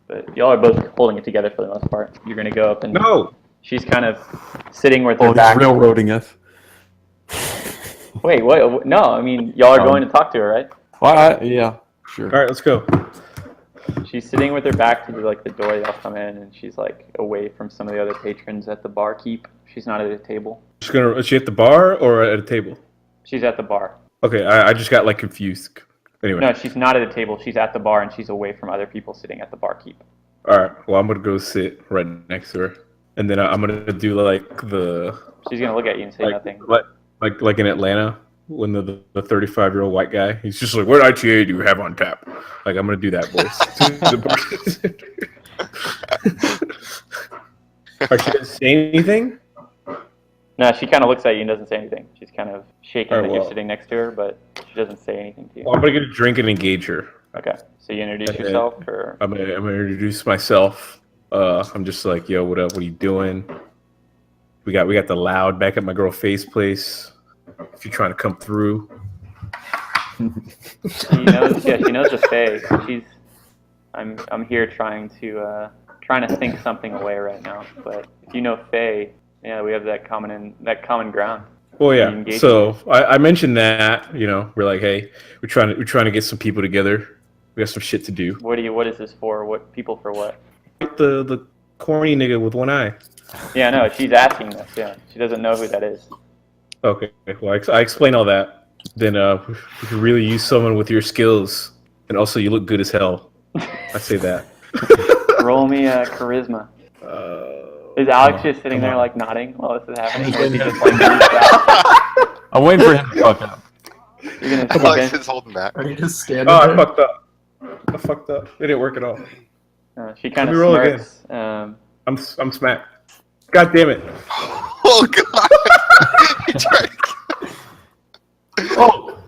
B: but y'all are both holding it together for the most part. You're gonna go up and
C: No.
B: she's kind of sitting with her
A: Oh, he's
B: back.
A: railroading us.
B: Wait, what? No, I mean y'all are going to talk to her, right?
A: Well, yeah, sure.
C: All right, let's go.
B: She's sitting with her back to the door y'all come in, and she's like away from some of the other patrons at the barkeep. She's not at a table.
C: Is she at the bar or at a table?
B: She's at the bar.
C: Okay, I just got like confused. Anyway.
B: No, she's not at a table. She's at the bar, and she's away from other people sitting at the barkeep.
C: All right. Well, I'm gonna go sit right next to her, and then I'm gonna do like the
B: She's gonna look at you and say nothing.
C: like in Atlanta when the 35-year-old white guy, he's just like, "What ITA do you have on tap?" Like I'm gonna do that voice. Or she doesn't say anything.
B: No, she kind of looks at you and doesn't say anything. She's kind of shaking
C: Alright,
B: that you're
C: well.
B: sitting next to her, but she doesn't say anything to you.
C: Well, I'm gonna get a drink and engage her.
B: Okay, so you introduce
C: Okay.
B: yourself, or
C: I'm gonna introduce myself. I'm just like, "Yo, what up? What are you doing?" We got the Loud back at my girl Face place. If you're trying to come through.
B: she knows. Yeah, she knows the Fae. I'm here trying to think something away right now. But if you know Fae, yeah, we have that common ground.
C: Well, yeah.
B: Engaging.
C: So I mentioned that, we're like, hey, we're trying to get some people together. We got some shit to do.
B: What is this for? What people for what?
C: The corny nigga with one eye.
B: Yeah, no, she's asking this. Yeah, she doesn't know who that is.
C: Okay. Well, I explain all that. Then we could really use someone with your skills, and also you look good as hell. I say that.
B: Roll me a charisma. Is Alex just sitting there like nodding while this is happening? Or is he just like
A: I'm waiting for him to fuck up.
B: You're gonna
F: Alex
B: okay.
F: is holding back.
E: Are you just standing
C: Oh, I
E: there?
C: fucked up. It didn't work at all.
B: She kind of
C: Let me roll again.
B: smirks.
C: I'm smacked. God damn it.
F: Oh god! He tried to-
A: Oh,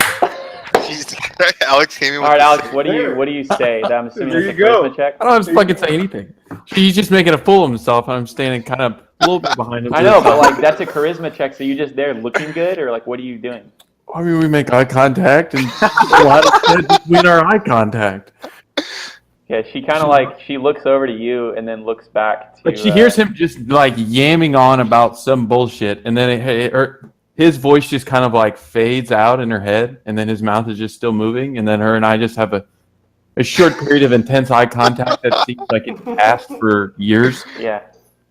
F: Jesus Christ. Alex came in
B: All
F: with
B: right,
F: the
B: Alex,
F: same-
B: what do you say? I'm assuming
C: There
B: it's a
C: you go.
B: charisma check.
A: I don't have to fucking say anything. He's just making a fool of himself, and I'm standing kind of a little bit behind him.
B: I know, but like that's a charisma check. So you just there looking good, or like what are you doing?
A: I mean, we make eye contact, and a lot of shit between our eye contact.
B: Yeah, she kind of like she looks over to you and then looks back to.
A: Like she hears him just like yamming on about some bullshit, and then his voice just kind of like fades out in her head, and then his mouth is just still moving, and then her and I just have a short period of intense eye contact that seems like it's passed for years,
B: Yeah.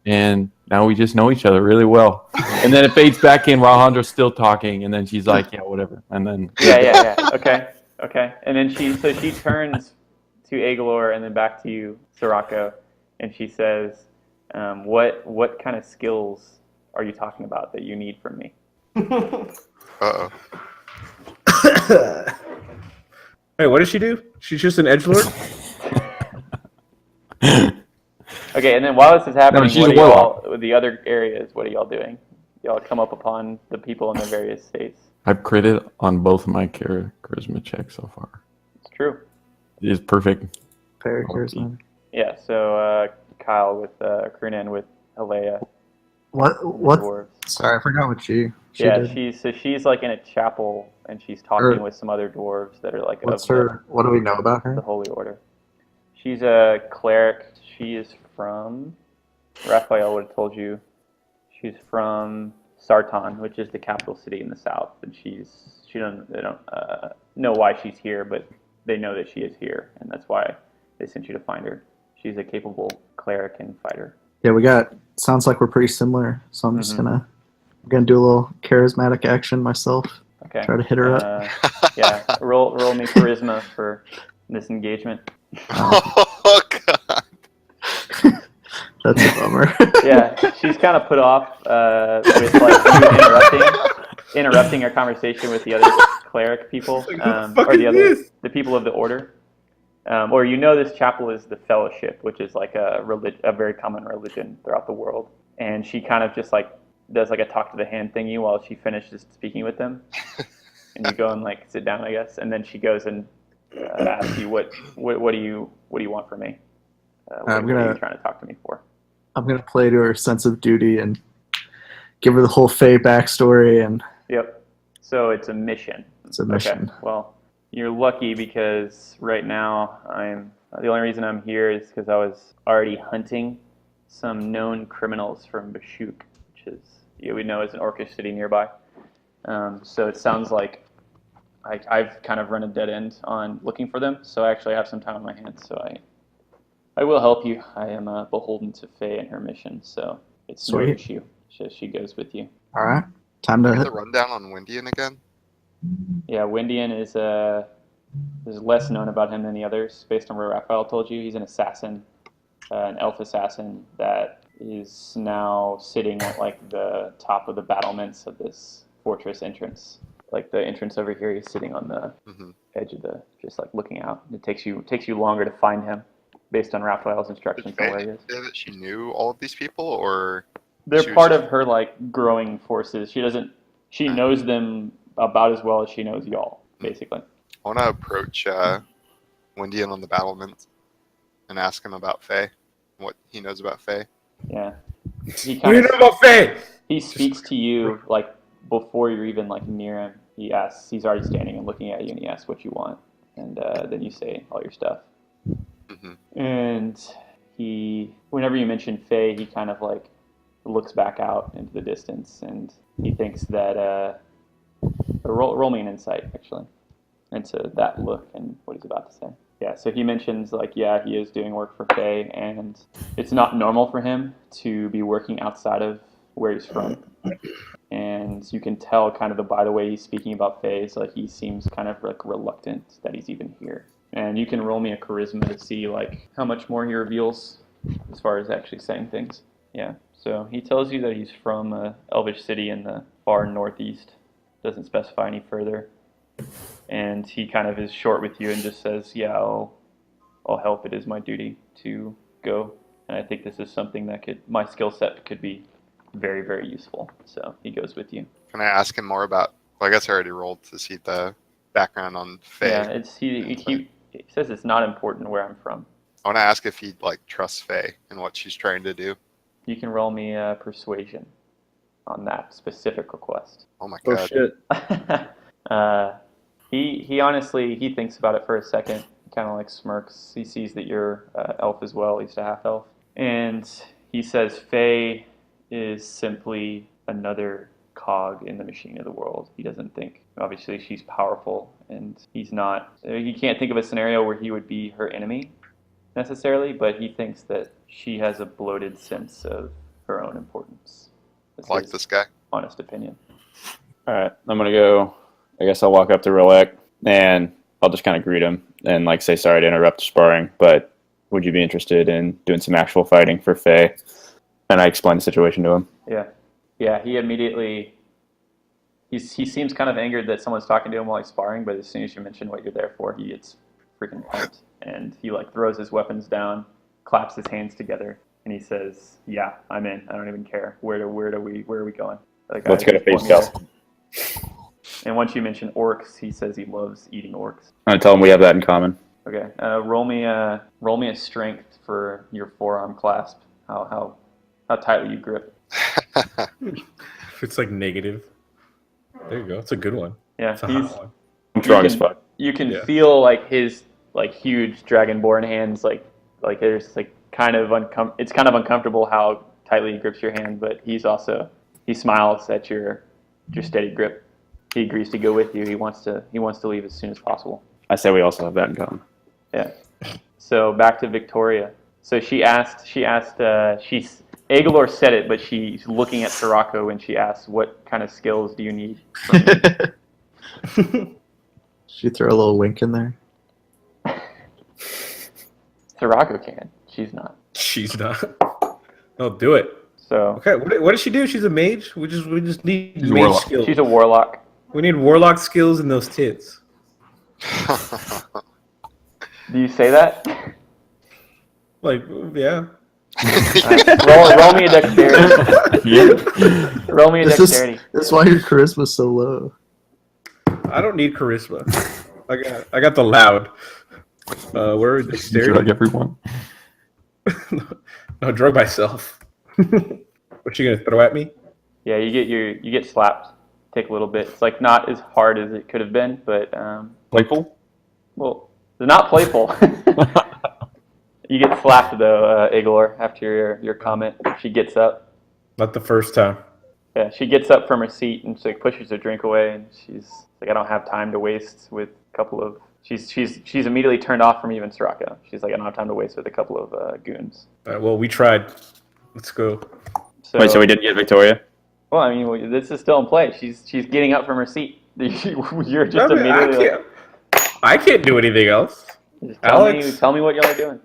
A: and now we just know each other really well. And then it fades back in while Alejandro's still talking, and then she's like, "Yeah, whatever," and then
B: Yeah. Okay. And then she turns to Agalor and then back to you, Sirocco, and she says, "What kind of skills are you talking about that you need from me?"
F: Uh-oh.
C: Hey, what does she do? She's just an edgelord?
B: Okay, and then while this is happening,
A: she's
B: what
A: a
B: are
A: warlock.
B: y'all, the other areas, what are y'all doing? Y'all come up upon the people in their various states.
A: I've critted on both of my charisma checks so far.
B: It's true.
A: It is perfect.
E: Very charismatic.
B: Yeah, so Kyle with Krunan with Alea.
E: What?
B: Dwarves.
E: Sorry, I forgot what she
B: Yeah,
E: did.
B: she's like in a chapel and she's talking with some other dwarves that are like
E: What's
B: of
E: her? What do we know about
B: the
E: her?
B: Holy Order. She's a cleric. She is from Raphael would have told you. She's from Sartan, which is the capital city in the south, and they don't know why she's here, but they know that she is here, and that's why they sent you to find her. She's a capable cleric and fighter.
E: Yeah, sounds like we're pretty similar, so I'm just gonna do a little charismatic action myself.
B: Okay.
E: Try to hit her up.
B: Yeah, roll me charisma for this engagement.
F: Oh god.
E: That's a bummer.
B: Yeah, she's kind of put off with like you interrupting our conversation with the other cleric people,
C: Like, who the fuck
B: or the
C: is this?
B: the people of the order. Or this chapel is the Fellowship, which is like a very common religion throughout the world. And she kind of just like does like a talk to the hand thingy while she finishes speaking with them. And you go and like sit down, I guess. And then she goes and asks you what do you want from me? What are you trying to talk to me for?
E: I'm gonna play to her sense of duty and give her the whole Faye backstory and
B: Yep. So it's a mission.
E: It's a mission.
B: Okay. Well, you're lucky because right now the only reason I'm here is because I was already hunting some known criminals from Bashuk, which is we know is an Orcish city nearby. So it sounds like I've kind of run a dead end on looking for them. So I actually have some time on my hands. So I will help you. I am beholden to Faye and her mission, so it's no
E: Sweet.
B: issue. She goes with you.
E: All right. Time to
F: Get the rundown on Windian again.
B: Yeah, Windian is there's less known about him than the others, based on what Raphael told you. He's an assassin, an elf assassin that is now sitting at like the top of the battlements of this fortress entrance. Like the entrance over here, he's sitting on the edge of just like looking out. It takes you longer to find him, based on Raphael's instructions on where he is.
F: Say that she knew all of these people, or
B: They're
F: she was
B: part
F: just-
B: of her like growing forces. She knows them about as well as she knows y'all, basically.
F: I want to approach Windian on the battlements and ask him about Faye, what he knows about Faye.
B: Yeah. He
C: What do you
B: kind
C: know
B: of
C: about Faye?
B: he speaks to you like before you're even like near him. He's already standing and looking at you, and he asks what you want, and then you say all your stuff. And whenever you mention Faye, he kind of like looks back out into the distance, and he thinks that roll me an insight actually into that look and what he's about to say. Yeah, so he mentions like, yeah, he is doing work for Faye, and it's not normal for him to be working outside of where he's from. And you can tell kind of by the way he's speaking about Faye, is like he seems kind of like reluctant that he's even here. And you can roll me a charisma to see like how much more he reveals as far as actually saying things. Yeah, so he tells you that he's from a elvish city in the far northeast. Doesn't specify any further. And he kind of is short with you and just says, yeah, I'll help. It is my duty to go. And I think this is something that my skill set could be very, very useful. So he goes with you.
F: Can I ask him more about? Well, I guess I already rolled to see the background on Faye.
B: Yeah, he says it's not important where I'm from.
F: I want to ask if he like trusts Faye and what she's trying to do.
B: You can roll me a persuasion on that specific request.
F: Oh my
D: Oh
F: god!
D: shit.
B: He honestly thinks about it for a second. He kind of like smirks. He sees that you're elf as well, at least a half elf, and he says Faye is simply another cog in the machine of the world. He doesn't think, obviously she's powerful, and he can't think of a scenario where he would be her enemy necessarily, but he thinks that she has a bloated sense of her own importance. That's
F: I like
B: his
F: this guy.
B: honest opinion.
D: All right, I'm gonna go. I guess I'll walk up to Rilek and I'll just kind of greet him and like say sorry to interrupt the sparring, but would you be interested in doing some actual fighting for Faye? And I explain the situation to him.
B: Yeah. He immediately he seems kind of angered that someone's talking to him while he's sparring, but as soon as you mention what you're there for, he gets freaking pumped, and he like throws his weapons down, claps his hands together, and he says, "Yeah, I'm in. I don't even care. Where are we going?" Like,
D: Let's go to Faye's castle.
B: And once you mention orcs, he says he loves eating orcs.
D: I'm gonna tell him we have that in common.
B: Okay, roll me a strength for your forearm clasp. How tightly you grip.
C: If it's like negative, there you go. It's a good one.
B: Yeah,
C: It's a
B: he's.
C: hot one.
D: I'm strong as fuck.
B: You can
C: Yeah.
B: feel like his like huge dragonborn hands, like there's like kind of it's kind of uncomfortable how tightly he grips your hand, but he smiles at your steady grip. He agrees to go with you. He wants to leave as soon as possible.
D: I say we also have that in common.
B: Yeah. So back to Victoria. So Agalor said it, but she's looking at Sirocco and she asks, "What kind of skills do you need?"
E: She throw a little wink in there.
B: Sirocco can. She's not.
C: She's not. No, do it.
B: So
C: Okay, what does she do? She's a mage. We just need
A: She's a
C: mage
A: warlock.
C: skills.
B: she's a warlock.
C: We need warlock skills in those tits.
B: Do you say that?
C: Like, yeah.
B: Roll me a dexterity.
A: Yeah.
B: Roll me a
E: This
B: dexterity.
E: is why your charisma's so low.
C: I don't need charisma. I got the loud. Where is
A: You
C: dexterity?
A: drug everyone.
C: No, drug myself. What's she gonna throw at me?
B: Yeah, you get slapped take a little bit. It's like not as hard as it could have been, but
A: Playful?
B: well, they're not playful. You get slapped though, Igor, after your comment. She gets up.
C: Not the first time.
B: Yeah, she gets up from her seat and she like pushes her drink away, and she's like, I don't have time to waste with a couple of. She's immediately turned off from even Soraka. She's like, I don't have time to waste with a couple of goons.
C: All right, well, we tried. Let's go.
D: Wait, so we didn't get Victoria?
B: Well, I mean, this is still in play. She's getting up from her seat. You're just
C: I mean,
B: immediately
C: I can't do anything else.
B: like,
C: Alex?
B: tell me what y'all are doing.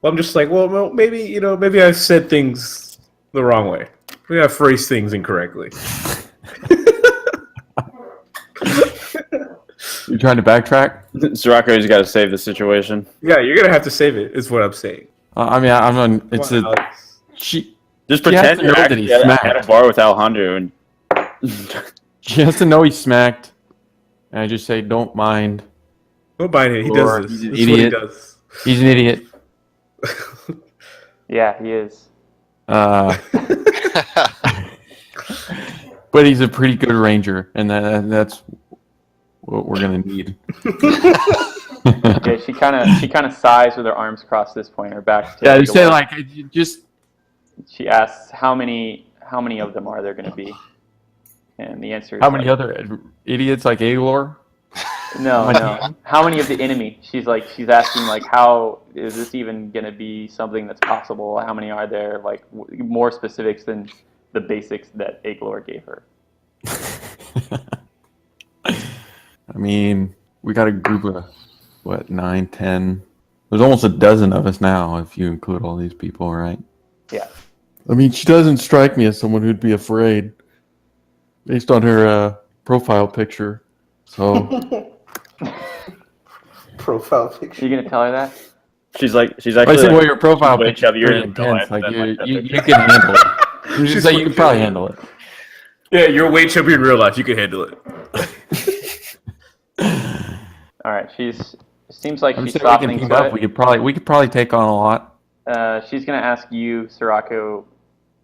C: Well, I'm just like, well, maybe maybe I said things the wrong way. Maybe I phrased things incorrectly.
A: You trying to backtrack?
D: Soraka's got to save the situation.
C: Yeah, you're gonna have to save it. Is what I'm saying.
A: I mean, I'm on. It's
C: Come on,
A: a.
C: Alex.
A: She.
D: Just
A: She has
D: pretend
A: to
D: you're
A: know that
D: actually
A: he
D: at
A: smacked.
D: a bar with Alejandro and
A: She has to know he smacked. And I just say, don't mind.
C: Don't mind it. He
A: Or
C: does this.
A: he's an
C: This is what he
A: idiot.
C: does.
A: He's an idiot.
B: Yeah, he is.
A: But he's a pretty good ranger, and that's what we're gonna need.
B: Yeah, she kind of sighs with her arms crossed at this point, her back. To
A: Yeah, you
B: Igor.
A: say like you just.
B: She asks, how many of them are there going to be? And the answer is
A: How many
B: like,
A: other idiots like Aelor?
B: No. How many of the enemy? She's asking like, how is this even going to be something that's possible? How many are there? Like more specifics than the basics that Aglor gave her.
A: I mean, we got a group of what 9, 10. There's almost a dozen of us now, if you include all these people, right?
B: Yeah.
A: I mean, she doesn't strike me as someone who'd be afraid, based on her profile picture. So.
G: Profile picture.
B: You gonna tell her that?
D: she's actually.
A: I said,
D: like,
A: well, your profile
D: way
A: picture is
D: chubbier
A: pretty
D: in real
A: intense.
D: life
A: Like
D: than,
A: you,
D: that
A: you,
D: picture.
A: you can handle it. You
C: She's
A: just say you
C: fucking
A: can probably
C: kidding.
A: handle it.
C: Yeah, you're way chubbier in real life. You can handle it.
B: All right. Seems like
A: I'm
B: she's
A: saying we can
B: softening
A: team
B: to
A: up.
B: it.
A: We could probably take on a lot.
B: She's gonna ask you, Sorako,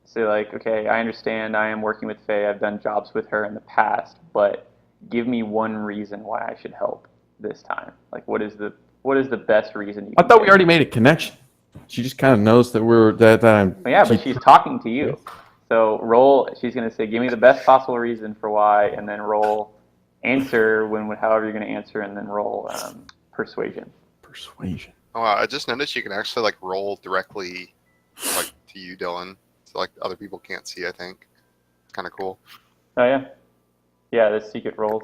B: say like, okay, I understand. I am working with Faye. I've done jobs with her in the past, but give me one reason why I should help this time. Like, what is the best reason?
A: I thought we already made a connection. She just kind of knows that that I'm.
B: Well, yeah, but she's talking to you. So roll. She's gonna say, give me the best possible reason for why, and then roll. Answer however you're gonna answer, and then roll persuasion.
A: Persuasion.
F: Oh, wow, I just noticed you can actually like roll directly, like to you, Dylan. So like other people can't see. I think it's kind of cool.
B: Oh yeah, yeah. The secret rolls.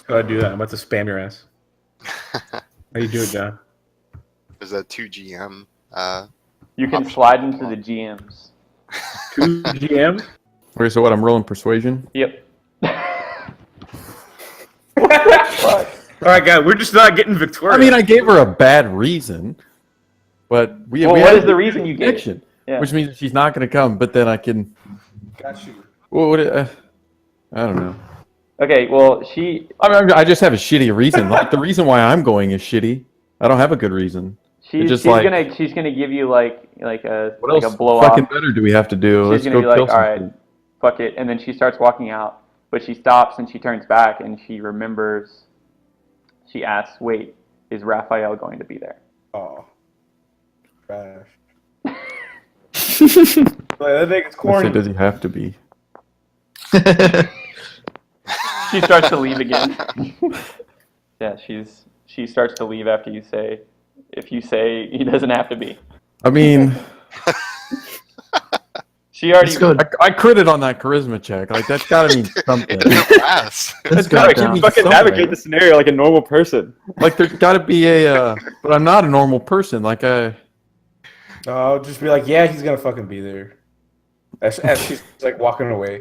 C: How do I do that? I'm about to spam your ass. How you do it, John?
F: There's a 2 GM.
B: You can
F: Option.
B: slide into the GMs.
C: 2 GM?
A: Okay, so what? I'm rolling persuasion.
B: Yep.
C: All right, guys, we're just not getting Victoria.
A: I mean, I gave her a bad reason, but we.
B: Well,
A: we
B: what
A: have
B: is the reason you gave?
A: connection,
B: Yeah.
A: which means she's not going to come. But then I can.
G: Got you.
A: Well, I don't know.
B: Okay. Well,
A: I just have a shitty reason. Like the reason why I'm going is shitty. I don't have a good reason.
B: she's gonna give you like a
A: What
B: like
A: else
B: a blow
A: fucking
B: off.
A: better do we have to do?
B: She's
A: Let's
B: gonna
A: go
B: be
A: kill
B: like, all right,
A: something.
B: fuck it, and then she starts walking out, but she stops and she turns back and she remembers. She asks, "Wait, is Raphael going to be there?"
G: Oh. Trash. I think it's
A: I
G: corny.
A: said, does he have to be?
B: She starts to leave again. Yeah, she starts to leave after you say, if you say he doesn't have to be.
A: I mean,
B: She already.
E: Let's go.
A: I critted on that charisma check. Like that's got to mean something.
F: Ass.
E: Let's go
D: Alex,
E: down.
D: you fucking
A: somewhere.
D: navigate the scenario like a normal person.
A: Like there's got to be a. But I'm not a normal person. Like
G: I'll just be like, yeah, he's gonna fucking be there. As she's like walking away.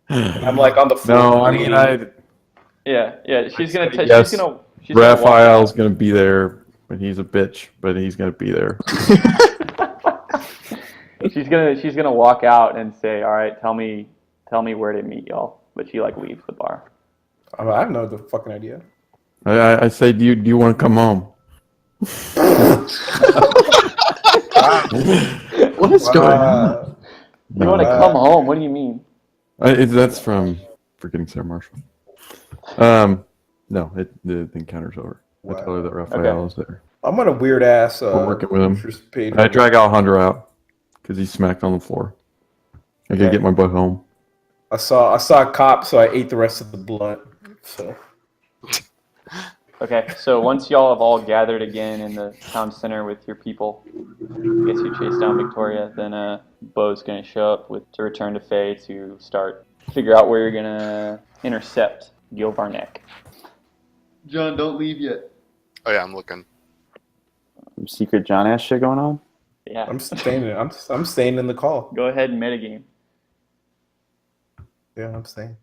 G: I'm like on the floor.
A: No, I mean
B: Yeah. She's gonna.
A: Yes,
B: She's gonna walk
A: Raphael's gonna be there, but he's a bitch. But he's gonna be there.
B: She's gonna walk out and say, "All right, tell me where to meet y'all." But she like leaves the bar.
G: I have no fucking idea.
A: I say, do you want to come home?
E: What is going on?
B: You want to come home? What do you mean?
A: That's from Forgetting Sarah Marshall. No, the encounter's over. I tell her that Raphael is there.
G: I'm on a weird ass.
A: We're working with him.
G: interest page.
A: I drag Alejandro out because he's smacked on the floor. I gotta get my butt home.
G: I saw a cop, so I ate the rest of the blunt. So
B: Okay, so once y'all have all gathered again in the town center with your people, I guess you chase down Victoria, then Bo's going to show up to return to Faye to figure out where you're going to intercept Gil Varnek.
H: John, don't leave yet.
F: Oh yeah, I'm looking.
D: Some secret John ass shit going on.
B: Yeah.
G: I'm staying. I'm staying in the call.
B: Go ahead and metagame.
G: Yeah, I'm staying.